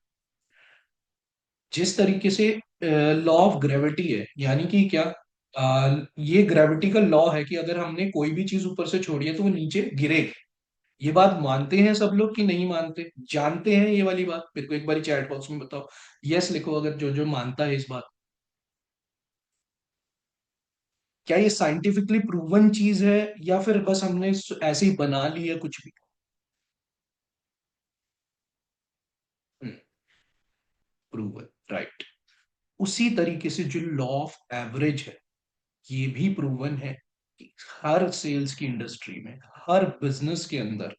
जिस तरीके से लॉ ऑफ ग्रेविटी है, यानी कि क्या, ये ग्रेविटी का लॉ है कि अगर हमने कोई भी चीज ऊपर से छोड़ी है तो वो नीचे गिरेगी। ये बात मानते हैं सब लोग कि नहीं मानते? जानते हैं ये वाली बात? मेरे को एक बार चैट बॉक्स में बताओ, यस लिखो अगर जो जो मानता है इस बात। क्या ये साइंटिफिकली प्रूवन चीज है, या फिर बस हमने ऐसे ही बना ली है कुछ भी? Proven, right. उसी तरीके से जो लॉ ऑफ एवरेज है, ये भी प्रूवन है कि हर सेल्स की इंडस्ट्री में, हर बिजनेस के अंदर,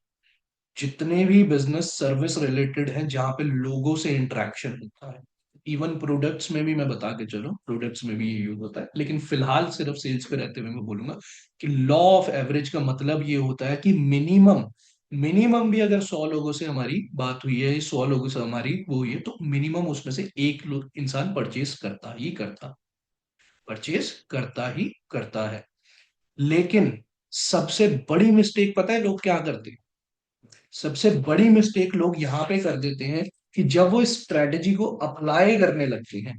जितने भी बिजनेस सर्विस रिलेटेड हैं जहां पे लोगों से इंटरेक्शन होता है, इवन प्रोडक्ट्स में भी मैं बता के चलो, प्रोडक्ट्स में भी ये यूज होता है, लेकिन फिलहाल सिर्फ सेल्स पे रहते हुए मैं बोलूंगा कि लॉ ऑफ एवरेज का मतलब ये होता है कि मिनिमम मिनिमम भी अगर 100 लोगों से हमारी बात हुई है, 100 लोगों से हमारी वो हुई है, तो मिनिमम उसमें से एक लोग इंसान परचेज करता ही करता है। लेकिन सबसे बड़ी मिस्टेक पता है लोग क्या करते हैं? सबसे बड़ी मिस्टेक लोग यहाँ पे कर देते हैं कि जब वो स्ट्रेटेजी को अप्लाई करने लगते हैं,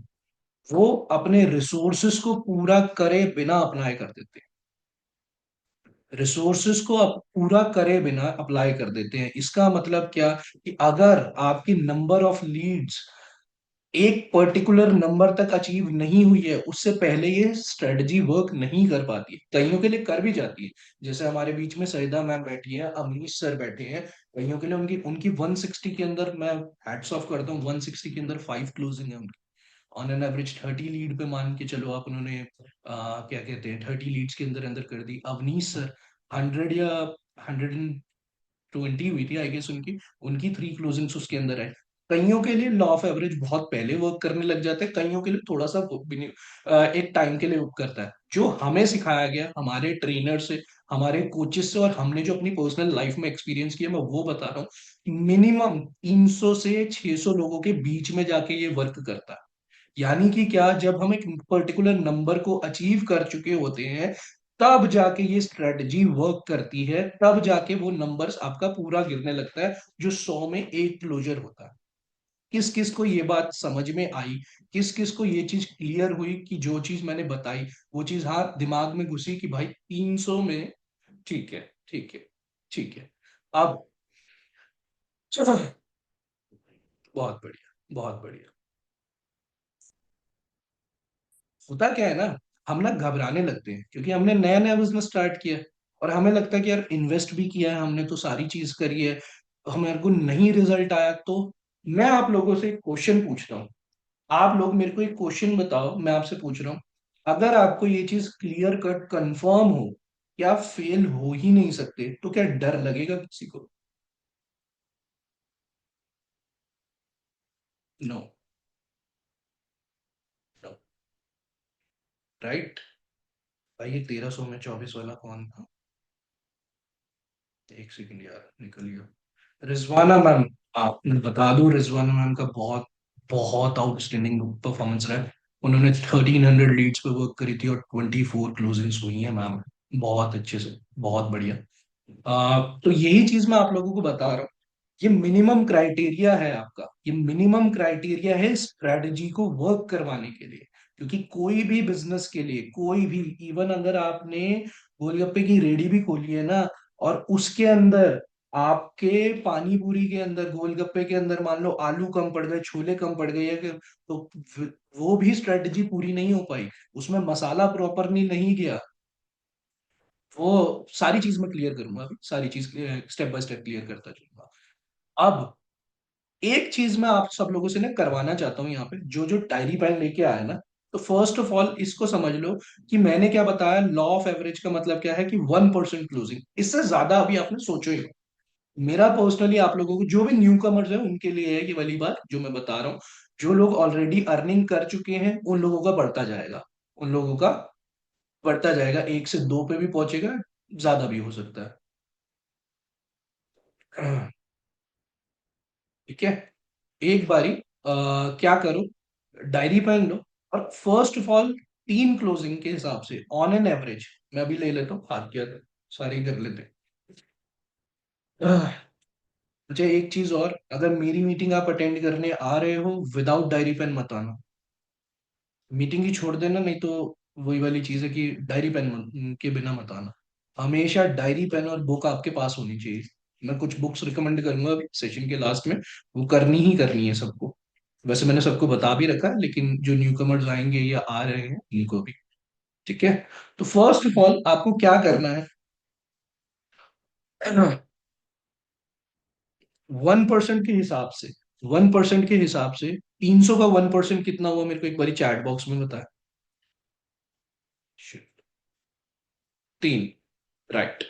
वो अपने रिसोर्सेस को पूरा करे बिना अप्लाई कर देते हैं। रिसोर्सेस को पूरा करे बिना अप्लाई कर देते हैं। इसका मतलब क्या, कि अगर आपकी नंबर ऑफ लीड्स एक पर्टिकुलर नंबर तक अचीव नहीं हुई है, उससे पहले ये स्ट्रेटजी वर्क नहीं कर पाती है। कईयों के लिए कर भी जाती है, जैसे हमारे बीच में सईदा मैम बैठी है, अमरीश सर बैठे हैं। कईयों के लिए उनकी उनकी 160 के अंदर, मैं हैट्स ऑफ करता हूँ, 160 के अंदर 5 क्लोजिंग है उनकी। ऑन एन एवरेज 30 लीड पे मान के चलो आप, उन्होंने क्या कहते हैं 30 लीड्स के अंदर अंदर कर दी। अवनीश सर 100 या 120 हुई थी आई गेस उनकी, उनकी 3 क्लोजिंग्स उसके अंदर है। कईयों के लिए लॉ ऑफ एवरेज बहुत पहले वर्क करने लग जाता है, कईयों के लिए थोड़ा सा एक टाइम के लिए वर्क करता है। जो हमें सिखाया गया हमारे ट्रेनर से, हमारे कोचेस से, और हमने जो अपनी पर्सनल लाइफ में एक्सपीरियंस किया, मैं वो बता रहा हूँ। मिनिमम 300 से 600 लोगों के बीच में जाके ये वर्क करता है। यानी कि क्या, जब हम एक पर्टिकुलर नंबर को अचीव कर चुके होते हैं, तब जाके ये स्ट्रेटजी वर्क करती है, तब जाके वो नंबर्स आपका पूरा गिरने लगता है, जो 100 में एक क्लोजर होता है। किस किस को ये बात समझ में आई? किस किस को ये चीज क्लियर हुई कि जो चीज मैंने बताई वो चीज हाँ दिमाग में घुसी कि भाई 300 में? ठीक है, ठीक है, ठीक है। अब चलो, बहुत बढ़िया, बहुत बढ़िया। होता क्या है ना, हम ना घबराने लगते हैं क्योंकि हमने नया नया बिजनेस स्टार्ट किया है, और हमें लगता है कि यार इन्वेस्ट भी किया है हमने, तो सारी चीज करी है, हमारे को नहीं रिजल्ट आया। तो मैं आप लोगों से एक क्वेश्चन पूछता हूँ, आप लोग मेरे को एक क्वेश्चन बताओ, मैं आपसे पूछ रहा हूँ, अगर आपको ये चीज क्लियर कट कंफर्म हो कि आप फेल हो ही नहीं सकते, तो क्या डर लगेगा किसी को? No, no, right. भाई ये 1300 में 24 वाला कौन था? एक सेकंड यार, निकल गया। रिजवाना मैम, आपने बता दूं, रिजवाना मैम का बहुत बहुत आउटस्टैंडिंग परफॉर्मेंस रहा है। उन्होंने 1300 लीड्स पे वर्क करी थी और 24 क्लोजिंग्स हुई है मैम। बहुत अच्छे से, बहुत बढ़िया। तो यही चीज मैं आप लोगों को बता रहा हूँ। ये मिनिमम क्राइटेरिया है आपका, ये मिनिमम क्राइटेरिया है स्ट्रेटजी को वर्क करवाने के लिए। क्योंकि कोई भी बिजनेस के लिए, कोई भी, इवन अगर आपने गोलगप्पे की रेडी भी खोली है ना, और उसके अंदर आपके पानी पूरी के अंदर, गोलगप्पे के अंदर मान लो आलू कम पड़ गए, छोले कम पड़ गए, तो वो भी स्ट्रेटजी पूरी नहीं हो पाई। उसमें मसाला प्रॉपरली नहीं गया। वो सारी चीज मैं क्लियर करूंगा अभी, सारी चीज स्टेप बाय स्टेप क्लियर करता चलूंगा। अब एक चीज मैं आप सब लोगों से ना करवाना चाहता हूँ यहाँ पे, जो जो डायरी पेन लेके आया ना, तो फर्स्ट ऑफ ऑल इसको समझ लो कि मैंने क्या बताया। लॉ ऑफ एवरेज का मतलब क्या है कि 1% क्लोजिंग, इससे ज्यादा अभी आपने सोचो ही मत। मेरा पर्सनली आप लोगों को, जो भी न्यू कमर्स है उनके लिए है ये वाली बात जो मैं बता रहा हूँ। जो लोग ऑलरेडी अर्निंग कर चुके हैं उन लोगों का बढ़ता जाएगा, उन लोगों का बढ़ता जाएगा, 1 से 2 पे भी पहुंचेगा, ज्यादा भी हो सकता है। ठीक है। एक बारी क्या करो, डायरी पेन लो, और फर्स्ट ऑफ ऑल 3 क्लोजिंग के हिसाब से ऑन एन एवरेज, मैं अभी ले लेता हूँ हाथ के अंदर, सारे ही कर लेते हैं। मुझे एक चीज और, अगर मेरी मीटिंग आप अटेंड करने आ रहे हो, विदाउट डायरी पेन मत आना। मीटिंग ही छोड़ देना, नहीं तो वही वाली चीज है कि डायरी पेन के बिना मत आना। हमेशा डायरी पेन और बुक आपके पास होनी चाहिए। मैं कुछ बुक्स रिकमेंड करूंगा अभी सेशन के लास्ट में, वो करनी ही करनी है सबको। वैसे मैंने सबको बता भी रखा है, लेकिन जो न्यू कमर्स आएंगे या आ रहे हैं उनको भी। ठीक है। तो फर्स्ट ऑफ ऑल आपको क्या करना है, 1% के हिसाब से, 1% के हिसाब से 300 का 1% कितना हुआ, मेरे को एक बार चैट बॉक्स में बताया। Shit, 3, right,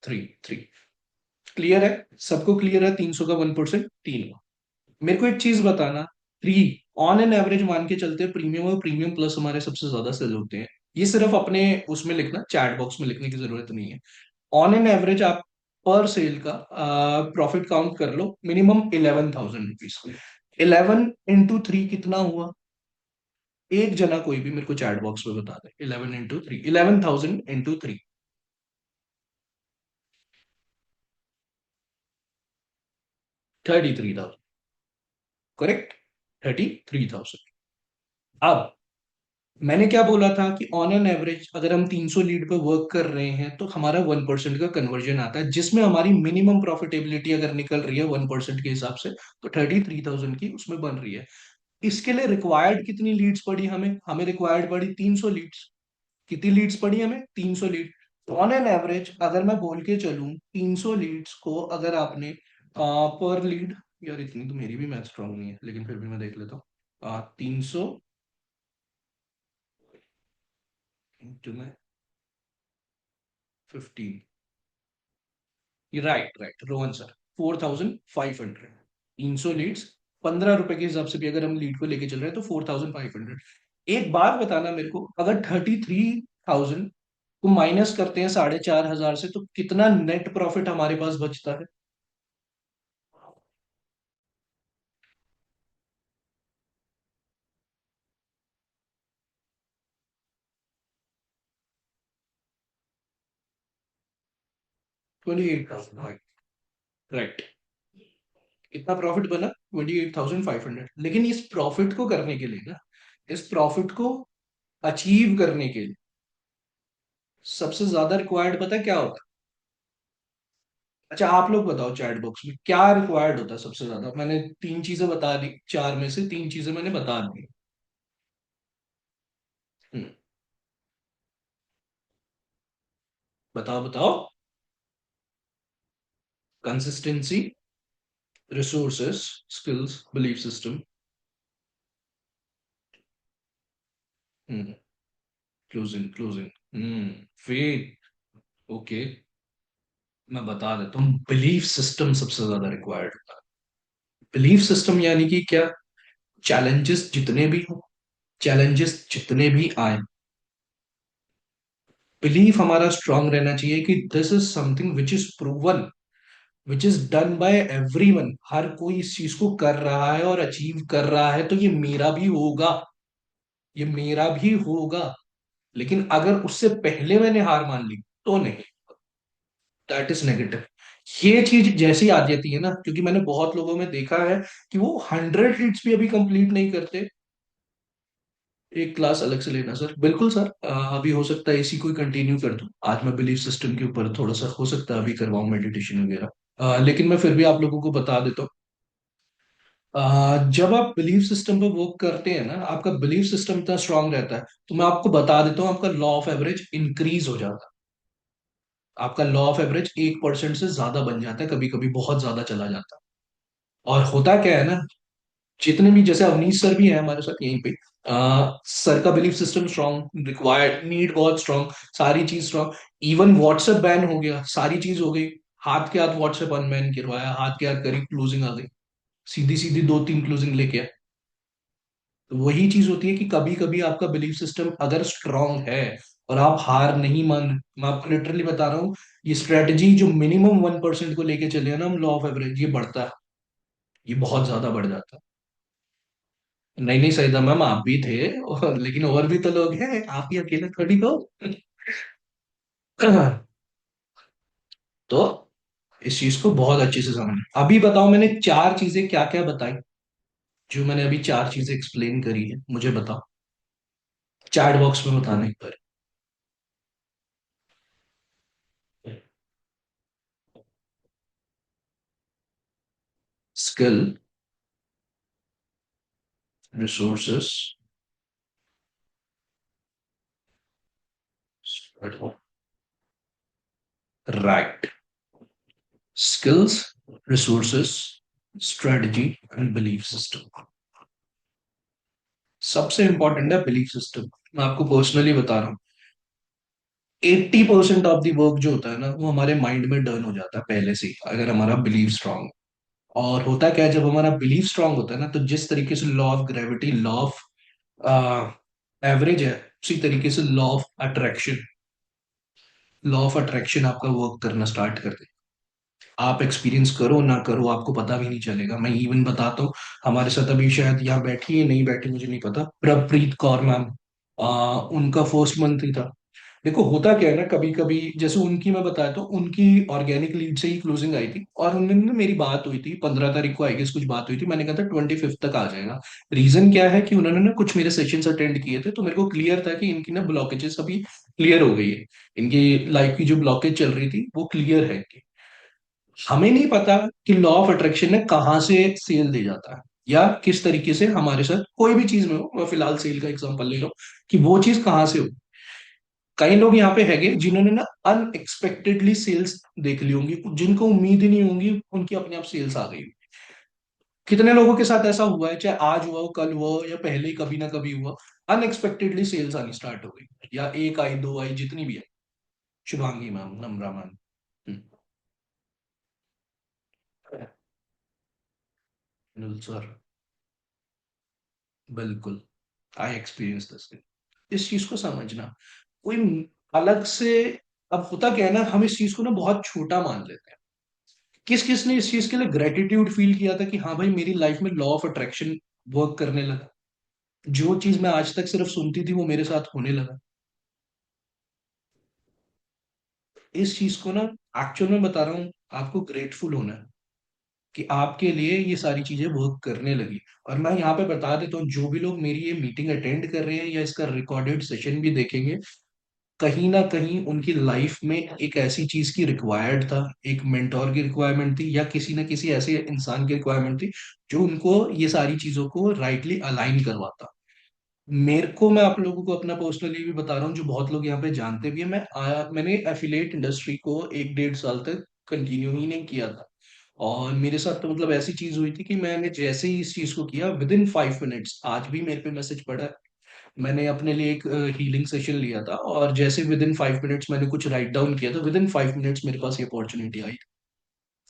3, 3। क्लियर है, सबको क्लियर है? 300 का 1% 3। मेरे को एक चीज बताना, 3 ऑन एन एवरेज मान के चलते हैं, प्रीमियम और प्रीमियम प्लस हमारे सबसे ज्यादा सेल होते हैं। ये सिर्फ अपने उसमें लिखना, चैट बॉक्स में लिखने की जरूरत नहीं है। ऑन एन एवरेज आप पर सेल का प्रॉफिट काउंट कर लो, मिनिमम 11,000 रुपीज। 11 × 3 कितना हुआ? एक जना कोई भी मेरे को चैट बॉक्स में बता दे, 11 × 3, 11,000 × 3, 33,000। करेक्ट, 33,000। अब मैंने क्या बोला था कि ऑन एन एवरेज अगर हम 300 लीड पे वर्क कर रहे हैं तो हमारा 1% का कन्वर्जन आता है, जिसमें हमारी मिनिमम प्रॉफिटेबिलिटी अगर निकल रही है 1% के हिसाब से, तो 33,000 की उसमें बन रही है। इसके लिए रिक्वायर्ड कितनी लीड्स पड़ी हमें? हमें रिक्वायर्ड पड़ी 300 लीड्स। कितनी लीड्स पड़ी हमें? 300 लीड। ऑन एन एवरेज अगर मैं बोल के चलूं, 300 लीड्स को अगर आपने पर लीड, यार इतनी तो मेरी भी मैथ स्ट्रांग नहीं है, लेकिन फिर भी मैं देख लेता हूँ। 300 इंटू में 15, right right Rohan sir, 4,500। 300 leads, 15 रुपए के हिसाब से भी अगर हम लीड को लेके चल रहे हैं तो 4,500। एक बात बताना मेरे को, अगर 33,000 को माइनस करते हैं 4,500 से, तो कितना नेट प्रॉफिट हमारे पास बचता है? 28,000, राइट। कितना प्रॉफिट बना? 28,500। लेकिन इस प्रॉफिट को करने के लिए ना, इस प्रॉफिट को अचीव करने के लिए सबसे ज्यादा रिक्वायर्ड पता है क्या होता है? अच्छा आप लोग बताओ चैट बॉक्स में क्या रिक्वायर्ड होता है सबसे ज्यादा। मैंने 3 चीजें बता दी, 4 में से 3 चीजें मैंने बता दी। हम्म, बताओ बताओ। Consistency, resources, skills, belief system. Hmm, closing closing. Faith. Okay, मैं बता देता हूँ, बिलीफ सिस्टम सबसे ज्यादा रिक्वायर्ड होता है। बिलीफ सिस्टम यानी कि क्या? चैलेंजेस जितने भी हो, चैलेंजेस जितने भी आए, बिलीफ हमारा स्ट्रांग रहना चाहिए कि this is something which is proven, which is done by everyone, हर कोई इस चीज को कर रहा है और अचीव कर रहा है, तो ये मेरा भी होगा, ये मेरा भी होगा। लेकिन अगर उससे पहले मैंने हार मान ली तो नहीं, दैट इज नेगेटिव। ये चीज जैसे ही आ जाती है ना, क्योंकि मैंने बहुत लोगों में देखा है कि वो 100 हीट्स भी अभी कंप्लीट नहीं करते। एक क्लास अलग से लेना सर, बिल्कुल सर। अभी हो सकता है इसी को कंटिन्यू कर दूं, आज मैं बिलीफ सिस्टम के ऊपर थोड़ा सा हो सकता है अभी करवाऊं मेडिटेशन वगैरह। लेकिन मैं फिर भी आप लोगों को बता देता हूँ। जब आप बिलीफ सिस्टम पर वर्क करते हैं ना, आपका बिलीफ सिस्टम इतना स्ट्रांग रहता है, तो मैं आपको बता देता हूँ, आपका लॉ ऑफ एवरेज इंक्रीज हो जाता है। आपका लॉ ऑफ एवरेज 1% से ज्यादा बन जाता है, कभी कभी बहुत ज्यादा चला जाता है। और होता क्या है ना, जितने भी जैसे अवनीश सर भी है हमारे साथ यहीं पे, सर का belief system strong, required need बहुत स्ट्रांग, सारी चीज स्ट्रांग। इवन व्हाट्सएप बैन हो गया, सारी चीज हो गई, हाथ के हाथ व्हाट्सएप अनबैन करवाया, हाथ के हाथ करी, क्लोजिंग आ गई, सीधी सीधी 2-3 क्लोजिंग लेके आए। तो वही चीज होती है कि कभी कभी आपका बिलीफ सिस्टम अगर स्ट्रांग है और आप हार नहीं मान, मैं आपको लिटरली बता रहा हूँ, ये स्ट्रेटजी जो मिनिमम 1% को लेके चले हैं ना हम, लॉ ऑफ एवरेज, ये बढ़ता है, ये बहुत ज्यादा बढ़ जाता है। नहीं नहीं सही था मैम, आप भी थे लेकिन और भी तो लोग हैं, आप ही अकेले थोड़ी हो। तो इस चीज को बहुत अच्छे से समझना। अभी बताओ मैंने चार चीजें क्या क्या बताई, जो मैंने अभी चार चीजें एक्सप्लेन करी है, मुझे बताओ, चैट बॉक्स में बताना एक बार। Skill, resources, right, skills, resources, strategy and belief system. सबसे इंपॉर्टेंट है बिलीफ सिस्टम। मैं आपको पर्सनली बता रहा हूँ, 80% ऑफ द वर्क जो होता है ना, वो हमारे माइंड में डन हो जाता है पहले से ही, अगर हमारा बिलीव स्ट्रांग। और होता क्या है, जब हमारा बिलीव स्ट्रांग होता है ना, तो जिस तरीके से law of gravity, law of average है, उसी तरीके से law of attraction, law of attraction आपका वर्क करना स्टार्ट कर दे। आप एक्सपीरियंस करो ना करो, आपको पता भी नहीं चलेगा। मैं इवन बताता हूँ, हमारे साथ अभी शायद यहाँ बैठी है, नहीं बैठी मुझे नहीं पता, प्रभप्रीत कौर मैम, उनका फर्स्ट मंथ ही था। देखो होता क्या है ना, कभी कभी जैसे उनकी मैं बताया, तो उनकी ऑर्गेनिक लीड से ही क्लोजिंग आई थी, और उनने ना, मेरी बात हुई थी 15 तारीख को, आई गेस कुछ बात हुई थी, मैंने कहा था 25 तक आ जाएगा। रीजन क्या है कि उन्होंने ना कुछ मेरे सेशंस अटेंड किए थे, तो मेरे को क्लियर था कि इनकी ना ब्लॉकेजेस अभी क्लियर हो गई है, इनकी लाइफ की जो ब्लॉकेज चल रही थी वो क्लियर है इनकी। हमें नहीं पता कि लॉ ऑफ अट्रैक्शन ने कहाँ से सेल दे जाता है, या किस तरीके से हमारे साथ कोई भी चीज में हो, मैं फिलहाल सेल का एग्जांपल ले रहा हूँ, कि वो चीज कहाँ से हो। कई लोग यहाँ पे हैगे जिन्होंने ना अनएक्सपेक्टेडली सेल्स देख ली होंगी, जिनको उम्मीद ही नहीं होंगी, उनकी अपने आप सेल्स आ गई। कितने लोगों के साथ ऐसा हुआ है, चाहे आज हुआ हो, कल हुआ हो, या पहले ही कभी ना कभी हुआ, अनएक्सपेक्टेडली सेल्स आनी स्टार्ट हो गई, या एक आई, दो आई, जितनी भी है। शुभांगी मैम, नम्रा मैम। सर, बिल्कुल, आई एक्सपीरियंस दिस। इस चीज को समझना, कोई अलग से, अब होता क्या है ना, हम इस चीज को ना बहुत छोटा मान लेते हैं। किस किस ने इस चीज के लिए ग्रेटिट्यूड फील किया था कि हाँ भाई, मेरी लाइफ में लॉ ऑफ अट्रैक्शन वर्क करने लगा, जो चीज मैं आज तक सिर्फ सुनती थी वो मेरे साथ होने लगा। इस चीज को ना, एक्चुअल में बता रहा हूँ, आपको ग्रेटफुल होना है कि आपके लिए ये सारी चीजें वर्क करने लगी। और मैं यहाँ पे बता देता हूँ, जो भी लोग मेरी ये मीटिंग अटेंड कर रहे हैं या इसका रिकॉर्डेड सेशन भी देखेंगे, कहीं ना कहीं उनकी लाइफ में एक ऐसी चीज की रिक्वायर्ड था, एक मेंटोर की रिक्वायरमेंट थी, या किसी ना किसी ऐसे इंसान की रिक्वायरमेंट थी जो उनको ये सारी चीजों को राइटली अलाइन करवाता। मेरे को, मैं आप लोगों को अपना पर्सनली भी बता रहा हूँ, जो बहुत लोग यहाँ पे जानते भी है, मैं आया, मैंने एफिलिएट इंडस्ट्री को 1-1.5 साल तक कंटिन्यू ही नहीं किया था। और मेरे साथ तो मतलब ऐसी चीज हुई थी कि मैंने जैसे ही इस चीज को किया, विद इन 5 मिनट्स, आज भी मेरे पे मैसेज पड़ा है, मैंने अपने लिए एक हीलिंग सेशन लिया था, और जैसे विद इन 5 मिनट्स मैंने कुछ राइट डाउन किया था, विद इन 5 मिनट्स मेरे पास ये अपॉर्चुनिटी आई,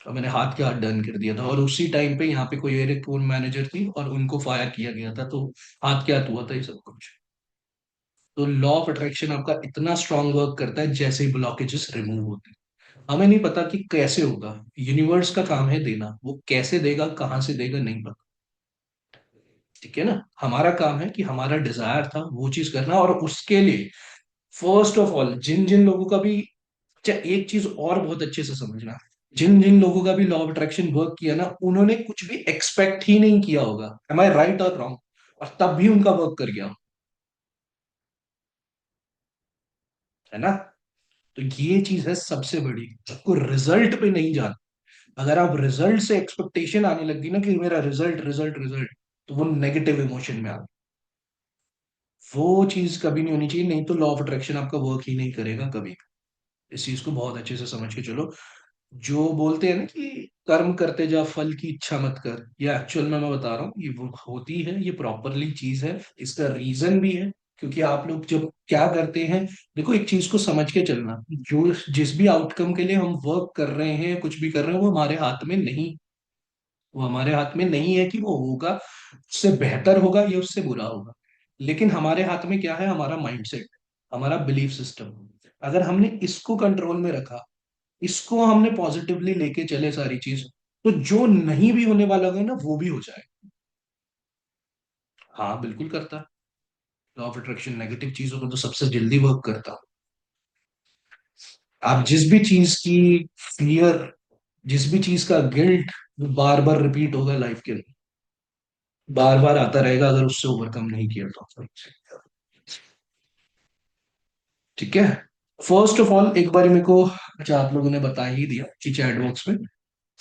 और मैंने हाथ के हाथ डन कर दिया था। और उसी टाइम पे यहाँ पे कोई एक कोर मैनेजर थी, और उनको फायर किया गया था, तो हाथ के हाथ हुआ था ये सब कुछ। तो लॉ ऑफ अट्रैक्शन आपका इतना स्ट्रांग वर्क करता है जैसे ही ब्लॉकेजेस रिमूव होते हैं। हमें नहीं पता कि कैसे होगा। यूनिवर्स का काम है देना, वो कैसे देगा कहाँ से देगा नहीं पता। ठीक है ना। हमारा काम है कि हमारा डिजायर था वो चीज करना, और उसके लिए फर्स्ट ऑफ ऑल जिन जिन लोगों का भी, अच्छा एक चीज और बहुत अच्छे से समझना, जिन जिन लोगों का भी लॉ ऑफ अट्रैक्शन वर्क किया ना, उन्होंने कुछ भी एक्सपेक्ट ही नहीं किया होगा, एम आई राइट और रॉन्ग, और तब भी उनका वर्क कर गया, है ना। तो ये चीज है सबसे बड़ी, आपको रिजल्ट पे नहीं जाना। अगर आप रिजल्ट से एक्सपेक्टेशन आने लगी ना कि मेरा रिजल्ट रिजल्ट रिजल्ट, तो वो नेगेटिव इमोशन में आ, वो चीज कभी नहीं होनी चाहिए, नहीं तो लॉ ऑफ अट्रैक्शन आपका वर्क ही नहीं करेगा कभी। इस चीज को बहुत अच्छे से समझ के चलो। जो बोलते हैं ना कि कर्म करते जा फल की इच्छा मत कर, ये एक्चुअल में मैं बता रहा हूँ ये वो होती है, ये प्रॉपरली चीज है। इसका रीजन भी है, क्योंकि आप लोग जब क्या करते हैं, देखो एक चीज को समझ के चलना, जो जिस भी आउटकम के लिए हम वर्क कर रहे हैं, कुछ भी कर रहे हैं, वो हमारे हाथ में नहीं, वो हमारे हाथ में नहीं है कि वो होगा, उससे बेहतर होगा या उससे बुरा होगा। लेकिन हमारे हाथ में क्या है, हमारा माइंडसेट, हमारा बिलीफ सिस्टम। अगर हमने इसको कंट्रोल में रखा, इसको हमने पॉजिटिवली लेके चले सारी चीज, तो जो नहीं भी होने वाला है ना वो भी हो जाए। हाँ बिल्कुल करता है। लॉ ऑफ अट्रैक्शन नेगेटिव चीजों को तो सबसे जल्दी वर्क करता है। आप जिस भी चीज की फियर, जिस भी चीज का गिल्ट, वो बार बार रिपीट होगा लाइफ के लिए, बार बार आता रहेगा अगर उससे ओवरकम नहीं किया तो। ठीक है। फर्स्ट ऑफ ऑल एक बार मेरे को, अच्छा आप लोगों ने बता ही दिया कि चैट बॉक्स में,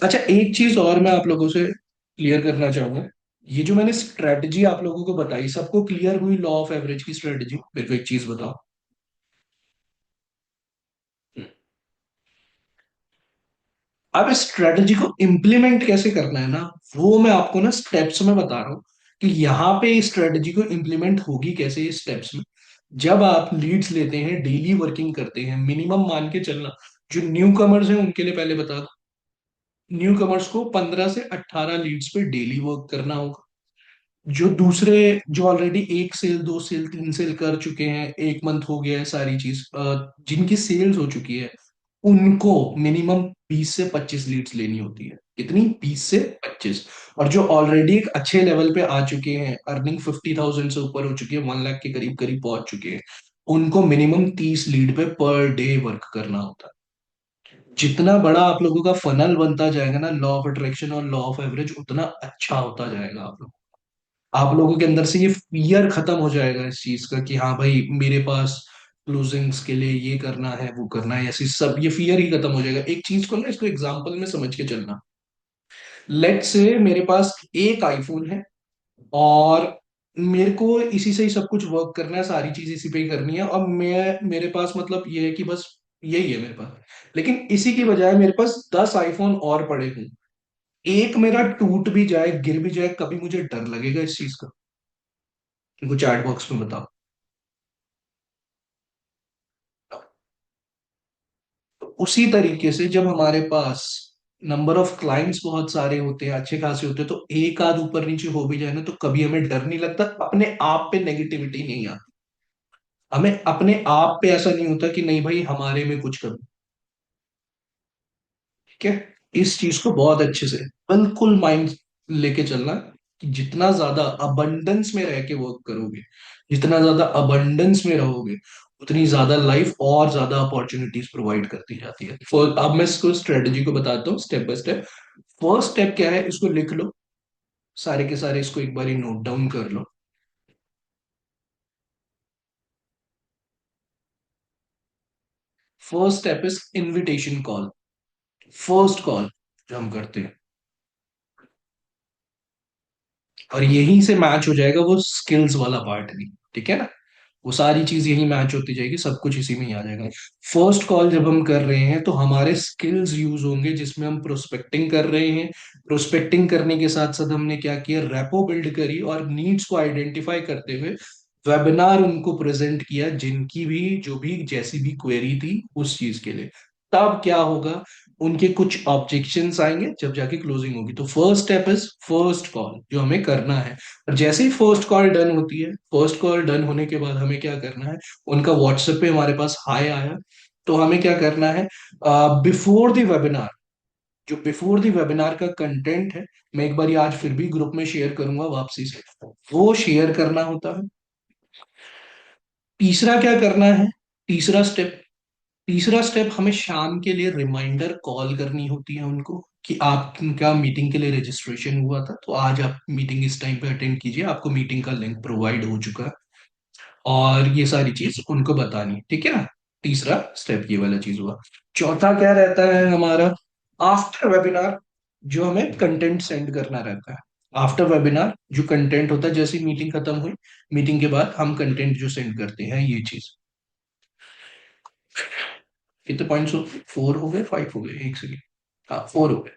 अच्छा एक चीज और मैं आप लोगों से क्लियर करना चाहूंगा। ये जो मैंने स्ट्रेटजी आप लोगों को बताई, सबको क्लियर हुई लॉ ऑफ एवरेज की स्ट्रेटजी? मेरे को एक चीज बताओ। अब इस स्ट्रेटजी को इम्प्लीमेंट कैसे करना है ना, वो मैं आपको ना स्टेप्स में बता रहा हूँ कि यहाँ पे इस स्ट्रेटजी को इम्प्लीमेंट होगी कैसे इस स्टेप्स में। जब आप लीड्स लेते हैं, डेली वर्किंग करते हैं, मिनिमम मान के चलना, जो न्यू कमर्स हैं उनके लिए पहले बता दो, न्यू कमर्स को 15 से 18 लीड्स पे डेली वर्क करना होगा। जो दूसरे, जो ऑलरेडी एक सेल, दो सेल, तीन सेल कर चुके हैं, एक मंथ हो गया है, सारी चीज जिनकी सेल्स हो चुकी है, उनको मिनिमम 20 से 25 लीड्स लेनी होती है। कितनी? 20 से 25। और जो ऑलरेडी एक अच्छे लेवल पे आ चुके हैं, अर्निंग 50,000 से ऊपर हो चुकी है, 1 लाख के करीब करीब पहुंच चुके हैं, उनको मिनिमम 30 लीड पे पर डे वर्क करना होता है। जितना बड़ा आप लोगों का फनल बनता जाएगा ना, लॉ ऑफ अट्रैक्शन और लॉ ऑफ एवरेज उतना अच्छा होता जाएगा। आप लोगों के अंदर से ये फियर खत्म हो जाएगा इस चीज का कि हाँ भाई मेरे पास क्लोजिंग्स के लिए ये करना है वो करना है, ऐसी सब ये फियर ही खत्म हो जाएगा। एक चीज को ना, इसको एग्जांपल में समझ के चलना। लेट से मेरे पास एक आईफोन है, और मेरे को इसी से ही सब कुछ वर्क करना है, सारी चीज इसी पे ही करनी है, और मैं, मेरे पास मतलब ये है कि बस यही है मेरे पास। लेकिन इसी की बजाय मेरे पास 10 आईफोन और पड़े हैं, एक मेरा टूट भी जाए, गिर भी जाए, कभी मुझे डर लगेगा इस चीज का? इनको चैट बॉक्स में बताओ। तो उसी तरीके से जब हमारे पास नंबर ऑफ क्लाइंट्स बहुत सारे होते हैं, अच्छे खासे होते हैं, तो एक आध ऊपर नीचे हो भी जाए ना, तो कभी हमें डर नहीं लगता, अपने आप पे नेगेटिविटी नहीं आती। हमें अपने आप पे ऐसा नहीं होता कि नहीं भाई हमारे में कुछ कमी। ठीक है। इस चीज को बहुत अच्छे से बिल्कुल माइंड लेके चलना, कि जितना ज्यादा अबंडेंस में रह के वर्क करोगे, जितना ज्यादा अबंडेंस में रहोगे, उतनी ज्यादा लाइफ और ज्यादा अपॉर्चुनिटीज प्रोवाइड करती जाती है। अब मैं इसको स्ट्रेटजी को बताता हूँ step by step. First step क्या है, इसको लिख लो, सारे के सारे इसको एक बार नोट डाउन कर लो। First step is invitation call. First call जो हम करते हैं, और यहीं से मैच हो जाएगा वो स्किल्स वाला पार्ट भी। ठीक है ना। वो सारी चीज यही मैच होती जाएगी, सब कुछ इसी में ही आ जाएगा। फर्स्ट कॉल जब हम कर रहे हैं तो हमारे स्किल्स यूज होंगे, जिसमें हम प्रोस्पेक्टिंग कर रहे हैं। प्रोस्पेक्टिंग करने के साथ साथ हमने क्या किया, रेपो बिल्ड करी, और नीड्स को आइडेंटिफाई करते हुए वेबिनार उनको प्रेजेंट किया, जिनकी भी जो भी जैसी भी क्वेरी थी उस चीज के लिए। तब क्या होगा, उनके कुछ ऑब्जेक्शंस आएंगे, जब जाके क्लोजिंग होगी। तो first step is first call जो हमें करना है। और जैसे ही फर्स्ट कॉल डन होती है, फर्स्ट कॉल डन होने के बाद हमें क्या करना है, उनका व्हाट्सएप पे हमारे पास हाय आया, तो हमें क्या करना है, बिफोर द वेबिनार, जो बिफोर द वेबिनार का कंटेंट है, मैं एक बार आज फिर भी ग्रुप में शेयर करूंगा वापसी से, वो शेयर करना होता है। तीसरा क्या करना है, तीसरा स्टेप, तीसरा स्टेप हमें शाम के लिए रिमाइंडर कॉल करनी होती है उनको, कि आपका मीटिंग के लिए रजिस्ट्रेशन हुआ था, तो आज आप मीटिंग इस टाइम पे अटेंड कीजिए, आपको मीटिंग का लिंक प्रोवाइड हो चुका है। और ये सारी चीज उनको बतानी है, ठीक है ना। तीसरा स्टेप ये वाला चीज हुआ। चौथा क्या रहता है हमारा, आफ्टर वेबिनार, जो हमें कंटेंट सेंड करना रहता है। आफ्टर वेबिनार जो कंटेंट होता है, जैसे मीटिंग खत्म हुई, मीटिंग के बाद हम कंटेंट जो सेंड करते हैं, ये चीज। कितने पॉइंट्स हो, 4 हो गए, 5 हो गए, एक सेकेंड, हाँ 4 हो गए।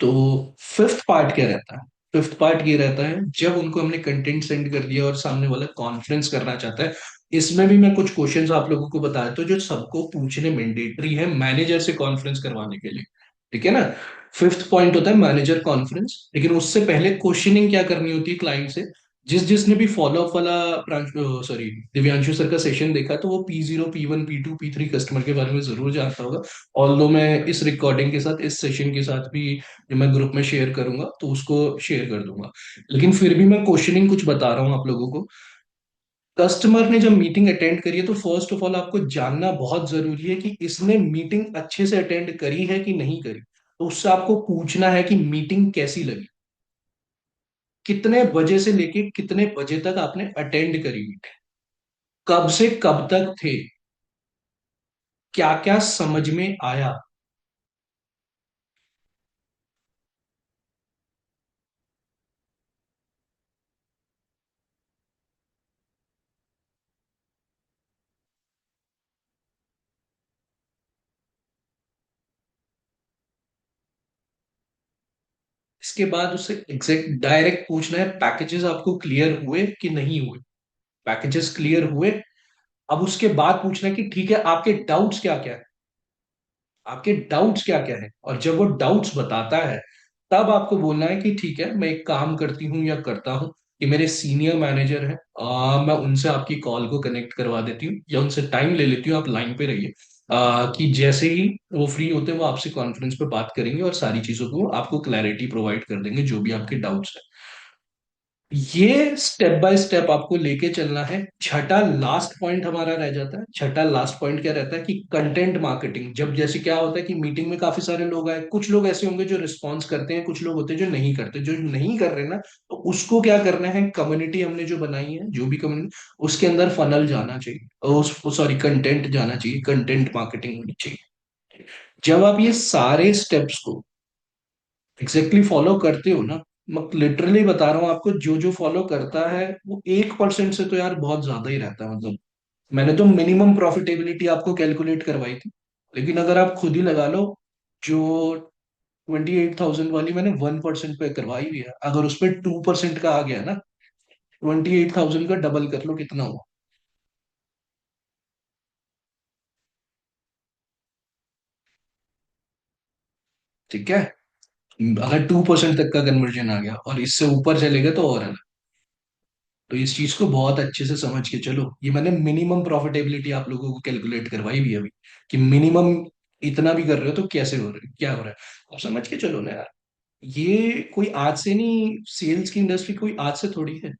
तो फिफ्थ पार्ट क्या रहता है, फिफ्थ पार्ट ये रहता है, जब उनको हमने कंटेंट सेंड कर दिया और सामने वाला कॉन्फ्रेंस करना चाहता है, इसमें भी मैं कुछ क्वेश्चंस आप लोगों को बताया तो जो सबको पूछने मैंडेटरी है मैनेजर से कॉन्फ्रेंस करवाने के लिए, ठीक है ना। फिफ्थ पॉइंट होता है मैनेजर कॉन्फ्रेंस, लेकिन उससे पहले क्वेश्चनिंग क्या करनी होती है क्लाइंट से। जिसने भी फॉलो अप वाला सॉरी दिव्यांशु सर का सेशन देखा, तो वो P0 P1 P2 P3 customer के बारे में जरूर जानता होगा। ऑल्दो मैं इस रिकॉर्डिंग के साथ, इस सेशन के साथ भी, जो मैं ग्रुप में शेयर करूंगा तो उसको शेयर कर दूंगा, लेकिन फिर भी मैं क्वेश्चनिंग कुछ बता रहा हूँ आप लोगों को। कस्टमर ने जब मीटिंग अटेंड करी है, तो फर्स्ट ऑफ ऑल आपको जानना बहुत जरूरी है कि इसने मीटिंग अच्छे से अटेंड करी है कि नहीं करी। तो उससे आपको पूछना है कि मीटिंग कैसी लगी, कितने बजे से लेके कितने बजे तक आपने अटेंड करी मीटिंग, कब से कब तक थे, क्या क्या समझ में आया। इसके बाद उससे एग्जैक्ट डायरेक्ट पूछना है, पैकेजेस आपको क्लियर हुए कि नहीं हुए। पैकेजेस क्लियर हुए, अब उसके बाद पूछना है कि ठीक है, आपके डाउट्स क्या क्या है, आपके डाउट्स क्या क्या है। और जब वो डाउट्स बताता है, तब आपको बोलना है कि ठीक है, मैं एक काम करती हूँ या करता हूँ कि मेरे सीनियर मैनेजर हैं, मैं उनसे आपकी कॉल को कनेक्ट करवा देती हूँ या उनसे टाइम ले लेती हूँ, आप लाइन पे रहिए, कि जैसे ही वो फ्री होते हैं वो आपसे कॉन्फ्रेंस पे बात करेंगे और सारी चीजों को आपको क्लैरिटी प्रोवाइड कर देंगे, जो भी आपके डाउट्स है। ये स्टेप बाय स्टेप आपको लेके चलना है। छठा लास्ट पॉइंट हमारा रह जाता है, छठा लास्ट पॉइंट क्या रहता है कि कंटेंट मार्केटिंग। जब जैसे क्या होता है कि मीटिंग में काफी सारे लोग आए, कुछ लोग ऐसे होंगे जो रिस्पॉन्स करते हैं, कुछ लोग होते हैं जो नहीं करते, जो नहीं कर रहे ना, तो उसको क्या करना है, कम्युनिटी हमने जो बनाई है, जो भी कम्युनिटी, उसके अंदर फनल जाना चाहिए, उस सॉरी कंटेंट जाना चाहिए, कंटेंट मार्केटिंग होनी चाहिए। जब आप ये सारे स्टेप्स को एग्जैक्टली फॉलो करते हो ना, मैं लिटरली बता रहा हूँ आपको, जो जो फॉलो करता है वो 1% से तो यार बहुत ज्यादा ही रहता है, मतलब मैंने तो मिनिमम प्रॉफिटेबिलिटी आपको कैलकुलेट करवाई थी, लेकिन अगर आप खुद ही लगा लो, जो 28,000 वाली मैंने 1% पे करवाई हुई है, अगर उस पर 2% का आ गया ना, 28,000 का डबल कर लो कितना हुआ, ठीक है। अगर 2% तक का कन्वर्जन आ गया और इससे ऊपर चलेगा तो और है। तो इस चीज को बहुत अच्छे से समझ के चलो, ये मैंने मिनिमम प्रॉफिटेबिलिटी आप लोगों को कैलकुलेट करवाई भी है अभी, कि मिनिमम इतना भी कर रहे हो तो कैसे हो रहा है, क्या हो रहा है, आप समझ के चलो ना यार। ये कोई आज से नहीं, सेल्स की इंडस्ट्री कोई आज से थोड़ी है।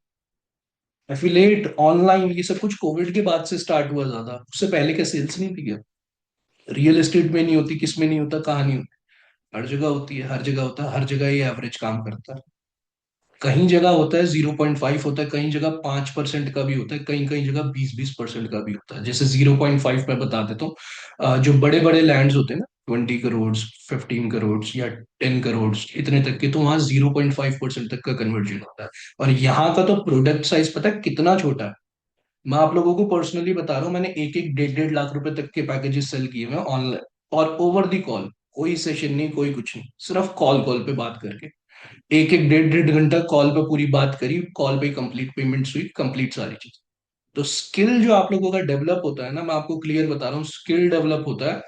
एफिलेट ऑनलाइन ये सब कुछ कोविड के बाद से स्टार्ट हुआ, ज्यादा उससे पहले का सेल्स नहीं थी क्या। रियल एस्टेट में नहीं होती, किस में नहीं होता, कहाँ नहीं होता, हर जगह होती है, हर जगह होता है, हर जगह ये एवरेज काम करता है। कहीं जगह होता है 0.5 होता है, कहीं जगह 5% का भी होता है, कहीं कहीं जगह 20-20% का भी होता है। जैसे 0.5 मैं बता देता हूँ, जो बड़े बड़े लैंड्स होते हैं ना, 20 करोड़, 15 करोड़ या 10 करोड़, इतने तक के, तो वहां 0.5% तक का कन्वर्जन होता है। और यहाँ का तो प्रोडक्ट साइज पता है कितना छोटा है। मैं आप लोगों को पर्सनली बता रहा हूँ, मैंने एक एक 1.5 1.5 लाख रुपए तक के पैकेजेस सेल किए हुए ऑनलाइन, और ओवर दी कॉल, कोई सेशन नहीं, कोई कुछ नहीं, सिर्फ कॉल कॉल पे बात करके, एक एक 1.5 1.5 घंटा कॉल पे पूरी बात करी, कॉल पे कंप्लीट पेमेंट्स हुई, कंप्लीट सारी चीज। तो स्किल जो आप लोगों का डेवलप होता है ना, मैं आपको क्लियर बता रहा हूँ, स्किल डेवलप होता है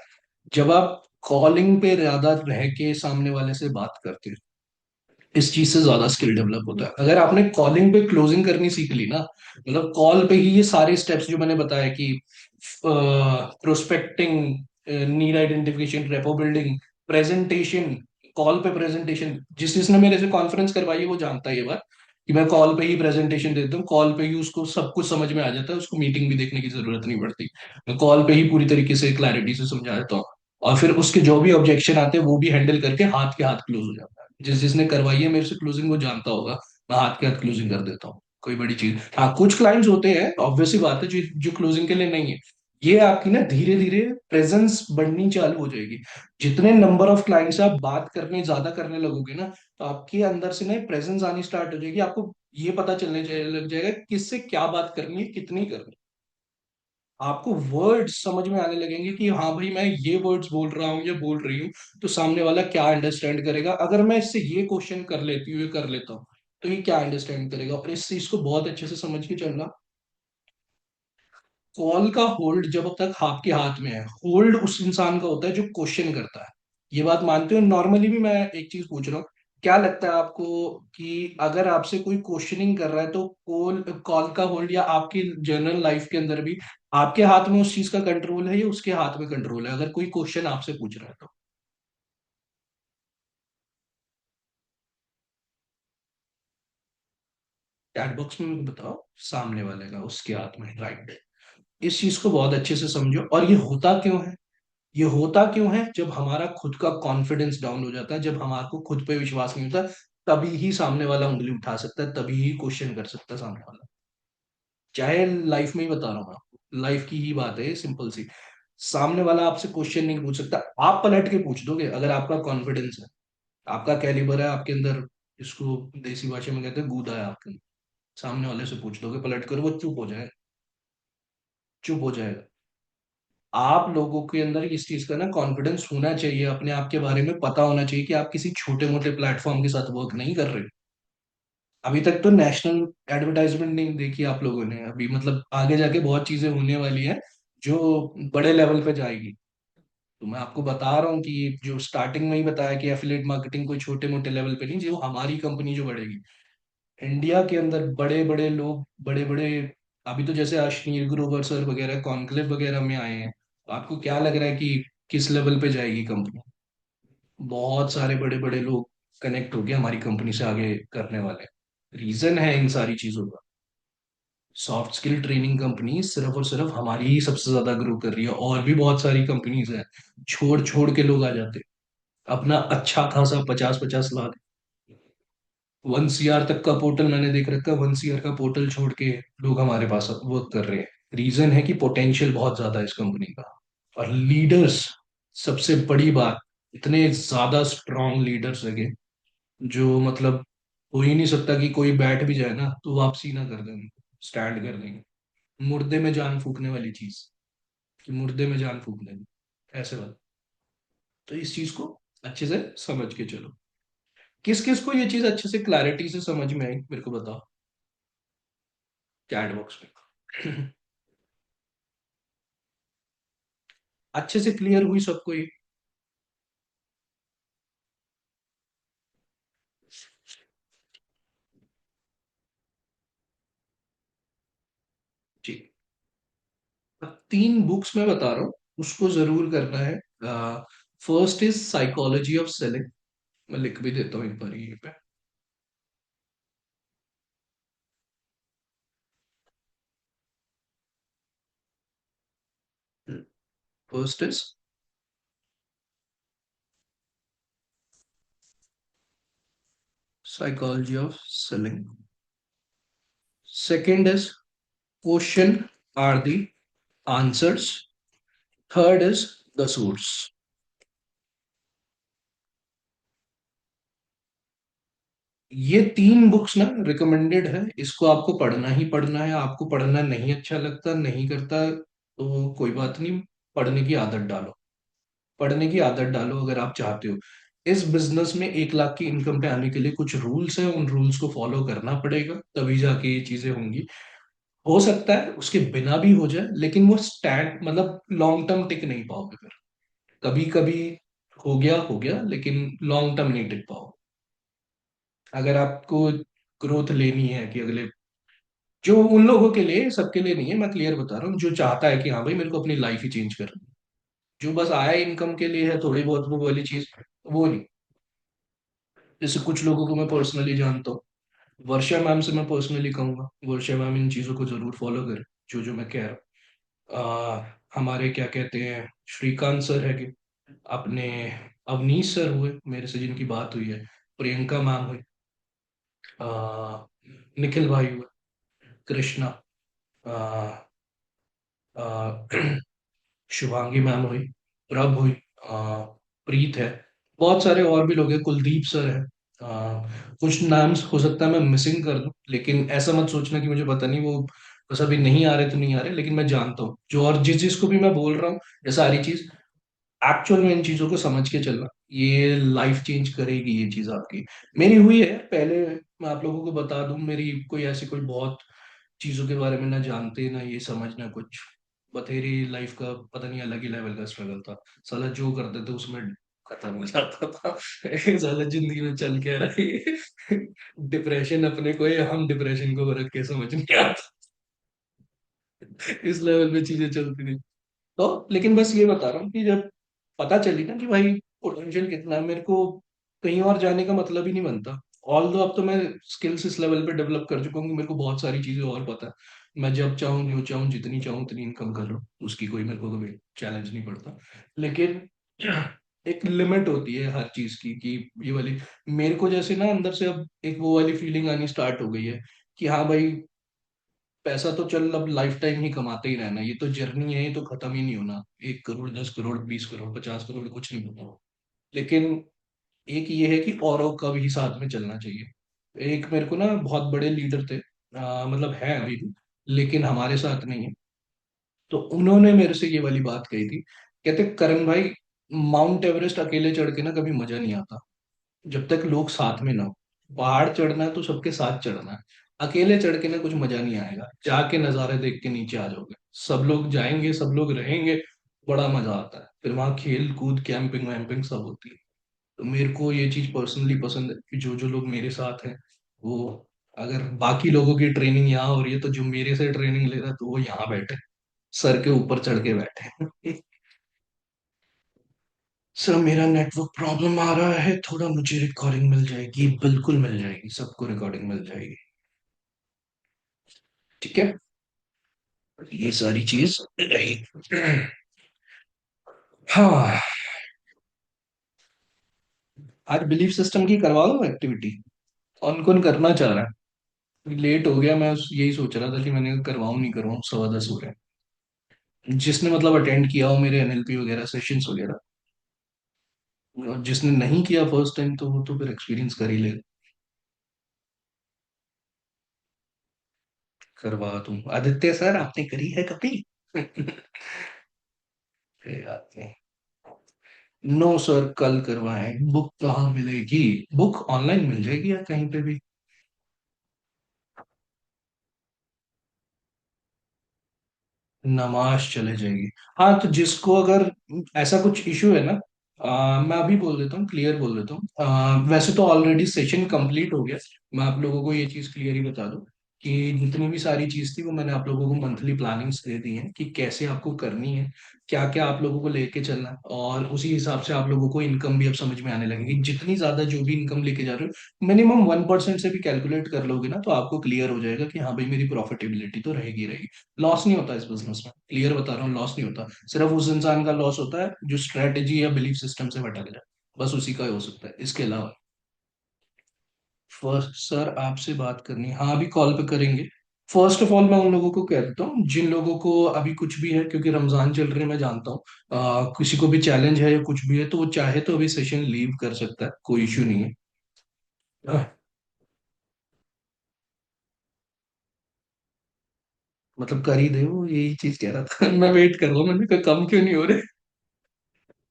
जब आप कॉलिंग पे ज्यादा रह के सामने वाले से बात करते हो। इस चीज से ज्यादा स्किल डेवलप होता है अगर आपने कॉलिंग पे क्लोजिंग करनी सीख ली ना, मतलब कॉल पे ही ये सारे स्टेप्स जो मैंने बताया कि prospecting, need identification, rapport building, presentation, call पे प्रेजेंटेशन। जिसने मेरे से कॉन्फ्रेंस करवाई है वो जानता है ये बात, कि मैं कॉल पे ही प्रेजेंटेशन देता हूँ, कॉल पे ही उसको सब कुछ समझ में आ जाता है, उसको मीटिंग भी देखने की जरूरत नहीं पड़ती। मैं कॉल पे ही पूरी तरीके से क्लैरिटी से समझा देता हूँ, और फिर उसके जो भी ऑब्जेक्शन आते हैं वो भी हैंडल करके हाथ के हाथ क्लोज हो जाता है। जिसने करवाई है मेरे से क्लोजिंग वो जानता होगा, मैं हाथ के हाथ क्लोजिंग कर देता हूँ। कोई बड़ी चीज, हाँ कुछ क्लाइंट्स होते हैं ऑब्वियसली बात है जो जो क्लोजिंग के लिए नहीं है। ये आपकी ना धीरे धीरे प्रेजेंस बढ़नी चालू हो जाएगी। जितने नंबर ऑफ क्लाइंट्स आप बात करने ज्यादा करने लगोगे ना, तो आपके अंदर से ना प्रेजेंस आनी स्टार्ट हो जाएगी। आपको ये पता लग जाएगा कि किससे क्या बात करनी है, कितनी करनी है। आपको वर्ड्स समझ में आने लगेंगे कि हाँ भाई मैं ये वर्ड्स बोल रहा हूँ या बोल रही हूँ, तो सामने वाला क्या अंडरस्टैंड करेगा। अगर मैं इससे ये क्वेश्चन कर लेती हूँ, ये कर लेता हूँ, तो ये क्या अंडरस्टैंड करेगा। और इस चीज को बहुत अच्छे से समझ के चलना। कॉल का होल्ड जब तक आपके हाथ में है, होल्ड उस इंसान का होता है जो क्वेश्चन करता है। ये बात मानते हो। नॉर्मली भी मैं एक चीज पूछ रहा हूँ, क्या लगता है आपको कि अगर आपसे कोई क्वेश्चनिंग कर रहा है तो कॉल कॉल का होल्ड, या आपकी जनरल लाइफ के अंदर भी आपके हाथ में उस चीज का कंट्रोल है या उसके हाथ में कंट्रोल है, अगर कोई क्वेश्चन आपसे पूछ रहा है तो? चैट बॉक्स में बताओ, सामने वाले का उसके हाथ में, राइट। इस चीज को बहुत अच्छे से समझो। और ये होता क्यों है? ये होता क्यों है? जब हमारा खुद का कॉन्फिडेंस डाउन हो जाता है, जब हमारे को खुद पे विश्वास नहीं होता, तभी ही सामने वाला उंगली उठा सकता है, तभी ही क्वेश्चन कर सकता है सामने वाला। चाहे लाइफ में ही बता रहा हूँ मैं आपको, लाइफ की ही बात है सिंपल सी। सामने वाला आपसे क्वेश्चन नहीं पूछ सकता, आप पलट के पूछ दोगे अगर आपका कॉन्फिडेंस है, आपका कैलिबर है आपके अंदर। इसको देसी भाषा में कहते हैं गूदा है आपके अंदर। सामने वाले से पूछ दोगे पलट कर, वो चुप हो जाए, चुप हो जाएगा। आप लोगों के अंदर इस चीज का ना कॉन्फिडेंस होना चाहिए, अपने आप के बारे में पता होना चाहिए कि आप किसी छोटे मोटे प्लेटफॉर्म के साथ वर्क नहीं कर रहे। अभी तक तो नेशनल एडवर्टाइजमेंट नहीं देखी आप लोगों ने, अभी मतलब आगे जाके बहुत चीजें होने वाली हैं जो बड़े लेवल पे जाएगी। तो मैं आपको बता रहा हूँ कि जो स्टार्टिंग में ही बताया कि एफिलिएट मार्केटिंग कोई छोटे मोटे लेवल पे नहीं, जो हमारी कंपनी जो बढ़ेगी इंडिया के अंदर, बड़े बड़े लोग, बड़े बड़े, अभी तो जैसे अश्नीर ग्रोवर सर वगैरह कॉन्क्लेव वगैरह में आए हैं, तो आपको क्या लग रहा है कि किस लेवल पे जाएगी कंपनी? बहुत सारे बड़े बड़े लोग कनेक्ट हो गए हमारी कंपनी से आगे करने वाले। रीजन है इन सारी चीजों का। सॉफ्ट स्किल ट्रेनिंग कंपनी सिर्फ और सिर्फ हमारी ही सबसे ज्यादा ग्रो कर रही है, और भी बहुत सारी कंपनीज हैं, छोड़ छोड़ के लोग आ जाते हैं। अपना अच्छा खासा 50-50 लाख, 1 CR तक का पोर्टल मैंने देख रखा है, 1 CR का पोर्टल छोड़ के लोग हमारे पास वर्क कर रहे हैं। रीजन है कि पोटेंशियल बहुत ज्यादा है इस कंपनी का। और लीडर्स, सबसे बड़ी बात, इतने ज्यादा स्ट्रांग लीडर्स है जो मतलब हो ही नहीं सकता कि कोई बैठ भी जाए ना तो वापसी ना कर देंगे, स्टैंड कर देंगे। मुर्दे में जान फूकने वाली चीज, कि मुर्दे में जान फूक देंगे, ऐसे बात। तो इस चीज को अच्छे से समझ के चलो। किस किस को ये चीज अच्छे से क्लैरिटी से समझ में आई मेरे को बताओ, चैट बॉक्स में। अच्छे से क्लियर हुई सबको ये? ठीक। अब 3 बुक्स मैं बता रहा हूँ, उसको जरूर करना है। First is psychology of selling, मैं लिख भी देता हूँ एक बार ये पे। First is psychology of selling, second is question are the answers, third is the source. ये 3 बुक्स ना रिकमेंडेड है, इसको आपको पढ़ना ही पढ़ना है। आपको पढ़ना नहीं अच्छा लगता, नहीं करता, तो कोई बात नहीं, पढ़ने की आदत डालो। पढ़ने की आदत डालो अगर आप चाहते हो। इस बिजनेस में 1 लाख की इनकम पे आने के लिए कुछ रूल्स हैं, उन रूल्स को फॉलो करना पड़ेगा, तभी जाके ये चीजें होंगी। हो सकता है उसके बिना भी हो जाए, लेकिन वो स्टैंड मतलब लॉन्ग टर्म टिक नहीं पाओगे फिर। कभी कभी हो गया, लेकिन लॉन्ग टर्म नहीं टिक पाओगे। अगर आपको ग्रोथ लेनी है कि अगले, जो उन लोगों के लिए, सबके लिए नहीं है, मैं क्लियर बता रहा हूँ, जो चाहता है कि हाँ भाई मेरे को अपनी लाइफ ही चेंज करनी है, जो बस आया इनकम के लिए है थोड़ी बहुत वो वाली चीज, वो नहीं। जैसे कुछ लोगों को मैं पर्सनली जानता हूँ, वर्षा मैम से मैं पर्सनली कहूंगा, वर्षा मैम इन चीजों को जरूर फॉलो करें जो जो मैं कह रहा हूँ। हमारे क्या कहते हैं, श्रीकांत सर है कि अपने, अवनीश सर हुए मेरे से जिनकी बात हुई है, प्रियंका मैम हुई, आ, निखिल भाई हुए, कृष्णा, आ, आ, शुभांगी मैम हुई, प्रभ हुई, प्रीत है, बहुत सारे और भी लोग हैं, कुलदीप सर है। कुछ नाम्स हो सकता है मैं मिसिंग कर दूं, लेकिन ऐसा मत सोचना कि मुझे पता नहीं, वो बस अभी नहीं आ रहे तो नहीं आ रहे, लेकिन मैं जानता हूँ जो, और जिस जिसको भी मैं बोल रहा हूँ ये सारी चीज, एक्चुअल में इन चीजों को समझ के चलना, ये लाइफ चेंज करेगी ये चीज आपकी। मेरी हुई है पहले, मैं आप लोगों को बता दूं, मेरी कोई ऐसी कोई बहुत चीजों के बारे में ना जानते ना ये समझना कुछ, बथेरी लाइफ का पता नहीं अलग ही लेवल का स्ट्रगल था। साला जो करते थे उसमें खत्म हो जाता था। साला जिंदगी में चल क्या रहा है। डिप्रेशन अपने को है, हम डिप्रेशन को रख के समझ नहीं आता। इस लेवल पे चीजें चलती थी। तो लेकिन बस ये बता रहा हूँ कि जब पता चली ना कि भाई पोटेंशियल कितना है, मेरे को कहीं और जाने का मतलब ही नहीं बनता। ऑल दो अब तो मैं स्किल्स इस लेवल पे डेवलप कर चुका हूँ कि मेरे को बहुत सारी चीजें और पता है। मैं जब चाहूँ जो चाहूँ जितनी चाहूँ उतनी इनकम कर लूँ, उसकी कोई मेरे को कभी चैलेंज नहीं पड़ता। लेकिन एक लिमिट होती है हर चीज की, कि ये वाली, मेरे को जैसे ना अंदर से अब एक वो वाली फीलिंग आनी स्टार्ट हो गई है कि हाँ भाई, पैसा तो चल अब लाइफ टाइम ही कमाते ही रहना, ये तो जर्नी है, ये तो खत्म ही नहीं होना। 1 करोड़, 10 करोड़, 20 करोड़, 50 करोड़ कुछ नहीं होता। लेकिन एक ये है कि औरों का भी साथ में चलना चाहिए। एक मेरे को ना बहुत बड़े लीडर थे, मतलब है अभी भी, लेकिन हमारे साथ नहीं है। तो उन्होंने मेरे से ये वाली बात कही थी, कहते करण भाई, माउंट एवरेस्ट अकेले चढ़ के ना कभी मजा नहीं आता, जब तक लोग साथ में ना हो। पहाड़ चढ़ना है तो सबके साथ चढ़ना है, अकेले चढ़ के ना कुछ मजा नहीं आएगा, जाके नजारे देख के नीचे आ जाओगे, सब लोग जाएंगे सब लोग रहेंगे, बड़ा मजा आता है, फिर वहां खेल कूद कैंपिंग वैम्पिंग सब होती है। तो मेरे को ये चीज पर्सनली पसंद है कि जो जो लोग मेरे साथ हैं वो, अगर बाकी लोगों की ट्रेनिंग यहाँ हो रही है तो जो मेरे से ट्रेनिंग ले रहा है तो वो यहाँ बैठे, सर के ऊपर चढ़ के बैठे। सर मेरा नेटवर्क प्रॉब्लम आ रहा है थोड़ा, मुझे रिकॉर्डिंग मिल जाएगी, बिल्कुल मिल जाएगी, सबको रिकॉर्डिंग मिल जाएगी। ठीक है, ये सारी चीज रही। हाँ, आज बिलीफ सिस्टम की करवा दो एक्टिविटी, कौन कौन करना चाह रहा है? लेट हो गया, मैं यही सोच रहा था कि मैंने करवाऊं नहीं करवाऊं, 10:15 हो रहे हैं। जिसने मतलब अटेंड किया हो मेरे एनएलपी वगैरह सेशंस वगैरह, और जिसने नहीं किया फर्स्ट टाइम तो वो तो फिर एक्सपीरियंस कर ही ले। करवा दूं आदित्य सर, आपने करी है कभी? कोई बात नहीं। नो सर, कल करवाएं, बुक कहाँ मिलेगी? बुक ऑनलाइन मिल जाएगी या कहीं पे भी? नमाज चले जाएगी। हाँ, तो जिसको अगर ऐसा कुछ इशू है ना, मैं अभी बोल देता हूँ, क्लियर बोल देता हूँ, वैसे तो ऑलरेडी सेशन कंप्लीट हो गया। मैं आप लोगों को ये चीज क्लियर ही बता दूं कि जितनी भी सारी चीज थी वो मैंने आप लोगों को मंथली प्लानिंग्स दे दी हैं कि कैसे आपको करनी है, क्या क्या आप लोगों को लेके चलना है, और उसी हिसाब से आप लोगों को इनकम भी अब समझ में आने लगेगी। जितनी ज्यादा जो भी इनकम लेके जा रहे हो, मिनिमम 1% से भी कैलकुलेट कर लोगे ना, तो आपको क्लियर हो जाएगा कि हाँ भाई मेरी प्रॉफिटेबिलिटी तो रहेगी रहेगी। लॉस नहीं होता इस बिजनेस में, क्लियर बता रहा हूँ, लॉस नहीं होता। सिर्फ उस इंसान का लॉस होता है जो स्ट्रेटेजी या बिलीफ सिस्टम से भटक जाए, बस उसी का ही हो सकता है, इसके अलावा। फर्स्ट सर आपसे बात करनी है, हाँ अभी कॉल पे करेंगे। फर्स्ट ऑफ ऑल मैं उन लोगों को कह देता हूँ जिन लोगों को अभी कुछ भी है, क्योंकि रमजान चल रहे हैं मैं जानता हूँ, किसी को भी चैलेंज है या कुछ भी है तो वो चाहे तो अभी सेशन लीव कर सकता है, कोई इश्यू नहीं है। हाँ, मतलब कर ही दे, वो यही चीज कह रहा था। मैं वेट कर रहा हूँ, मैंने कहा कम क्यों नहीं हो रहे।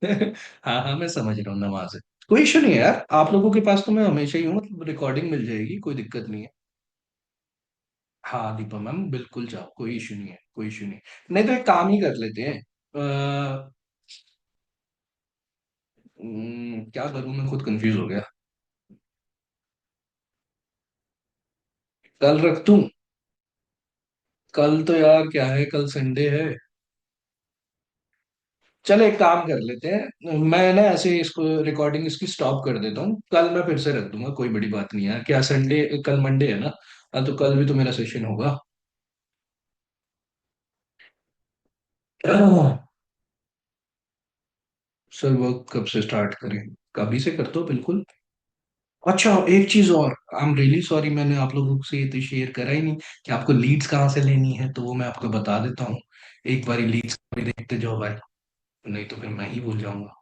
हाँ हाँ, मैं समझ रहा हूँ, नमाज है, कोई इशू नहीं है यार, आप लोगों के पास तो मैं हमेशा ही हूँ, मतलब रिकॉर्डिंग मिल जाएगी, कोई दिक्कत नहीं है। हाँ दीपा मैम, बिल्कुल जाओ, कोई इशू नहीं है, कोई इशू नहीं। नहीं तो एक काम ही कर लेते हैं, क्या करूँ, मैं खुद कंफ्यूज हो गया। कल रख दूं? कल तो यार क्या है, कल संडे है। चलो एक काम कर लेते हैं, मैं ना ऐसे इसको रिकॉर्डिंग इसकी स्टॉप कर देता हूँ, कल मैं फिर से रख दूंगा, कोई बड़ी बात नहीं है। क्या संडे, कल मंडे है ना? हाँ, तो कल भी तो मेरा सेशन होगा। सर वर्क कब से स्टार्ट करें? कभी से कर दो बिल्कुल। अच्छा एक चीज और, आई एम रियली सॉरी, मैंने आप लोगों से ये तो शेयर करा ही नहीं कि आपको लीड्स कहाँ से लेनी है, तो वो मैं आपको बता देता हूँ। एक बारी लीड्स भी देखते जाओ भाई, नहीं तो फिर मैं ही भूल जाऊंगा।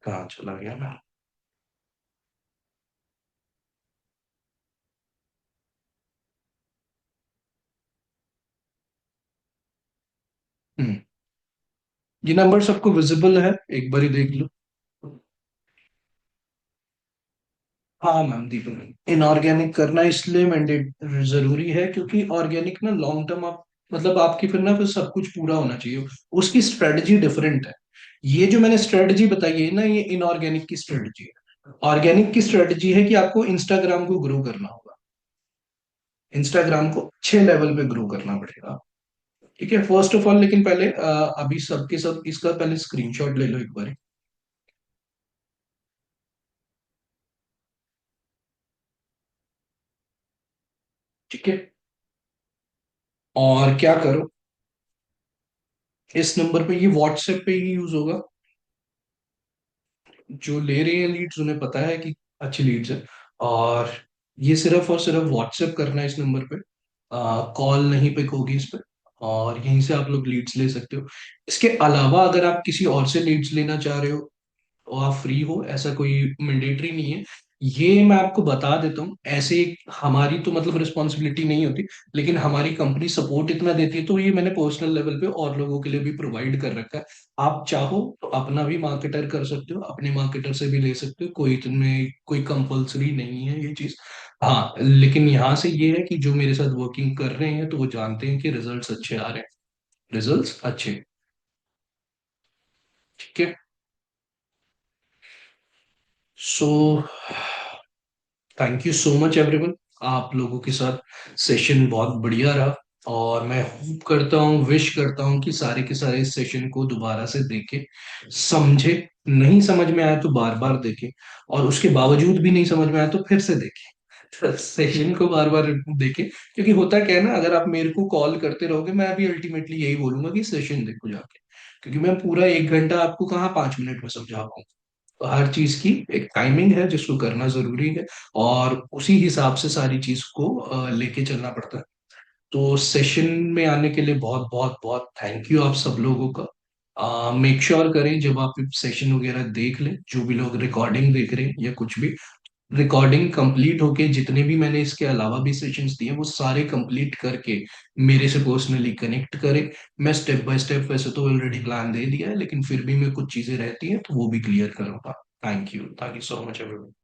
कहाँ चला गया मैं? हम्म। ये नंबर सबको विजिबल है? एक बारी देख लो। हाँ मैम, दीपक इनऑर्गेनिक करना इसलिए मैंडेट जरूरी है क्योंकि ऑर्गेनिक ना लॉन्ग टर्म आप, मतलब आपकी फिर ना फिर सब कुछ पूरा होना चाहिए। उसकी स्ट्रेटजी डिफरेंट है। ये जो मैंने स्ट्रेटजी बताई है ना, ये इनऑर्गेनिक की स्ट्रेटजी है। ऑर्गेनिक की स्ट्रेटजी है कि आपको इंस्टाग्राम को ग्रो करना होगा। इंस्टाग्राम को अच्छे लेवल पे ग्रो करना पड़ेगा। ठीक है, फर्स्ट ऑफ ऑल, लेकिन पहले अभी सबके सब इसका पहले स्क्रीनशॉट ले लो एक बार। ठीक है। और क्या करो, इस नंबर पे, ये व्हाट्सएप पे ही यूज होगा। जो ले रहे हैं लीड्स उन्हें पता है कि अच्छी लीड्स है। और ये सिर्फ और सिर्फ व्हाट्सएप करना है इस नंबर पे। कॉल नहीं पिक होगी इस पे। और यहीं से आप लोग लीड्स ले सकते हो। इसके अलावा अगर आप किसी और से लीड्स लेना चाह रहे हो तो आप फ्री हो, ऐसा कोई मैंडेटरी नहीं है। ये मैं आपको बता देता हूँ ऐसे, हमारी तो मतलब रिस्पॉन्सिबिलिटी नहीं होती, लेकिन हमारी कंपनी सपोर्ट इतना देती है, तो ये मैंने पर्सनल लेवल पे और लोगों के लिए भी प्रोवाइड कर रखा है। आप चाहो तो अपना भी मार्केटर कर सकते हो, अपने मार्केटर से भी ले सकते हो, कोई तुम्हें कोई कंपलसरी नहीं है ये चीज। हाँ लेकिन यहाँ से ये है कि जो मेरे साथ वर्किंग कर रहे हैं तो वो जानते हैं कि रिजल्ट्स अच्छे आ रहे हैं। रिजल्ट्स अच्छे। ठीक है। So thank you so much everyone. आप लोगों के साथ सेशन बहुत बढ़िया रहा। और मैं होप करता हूँ, विश करता हूँ कि सारे के सारे इस सेशन को दोबारा से देखें, समझे। नहीं समझ में आया तो बार बार देखें। और उसके बावजूद भी नहीं समझ में आया तो फिर से देखें। सेशन को बार बार देखें, क्योंकि होता क्या है ना, अगर आप मेरे को कॉल करते रहोगे मैं भी अल्टीमेटली यही बोलूंगा कि सेशन देखो जाके। क्योंकि मैं पूरा 1 घंटा आपको कहाँ 5 मिनट में समझा पाऊँ। तो हर चीज की एक टाइमिंग है जिसको करना जरूरी है। और उसी हिसाब से सारी चीज को लेके चलना पड़ता है। तो सेशन में आने के लिए बहुत बहुत बहुत थैंक यू आप सब लोगों का। मेक श्योर करें जब आप सेशन वगैरह देख लें, जो भी लोग रिकॉर्डिंग देख रहे हैं या कुछ भी, रिकॉर्डिंग कंप्लीट होके जितने भी मैंने इसके अलावा भी सेशंस दिए वो सारे कंप्लीट करके मेरे से पर्सनली कनेक्ट करें। मैं स्टेप बाय स्टेप, वैसे तो ऑलरेडी प्लान दे दिया है, लेकिन फिर भी मैं कुछ चीजें रहती हैं तो वो भी क्लियर करूंगा। Thank you so much everyone.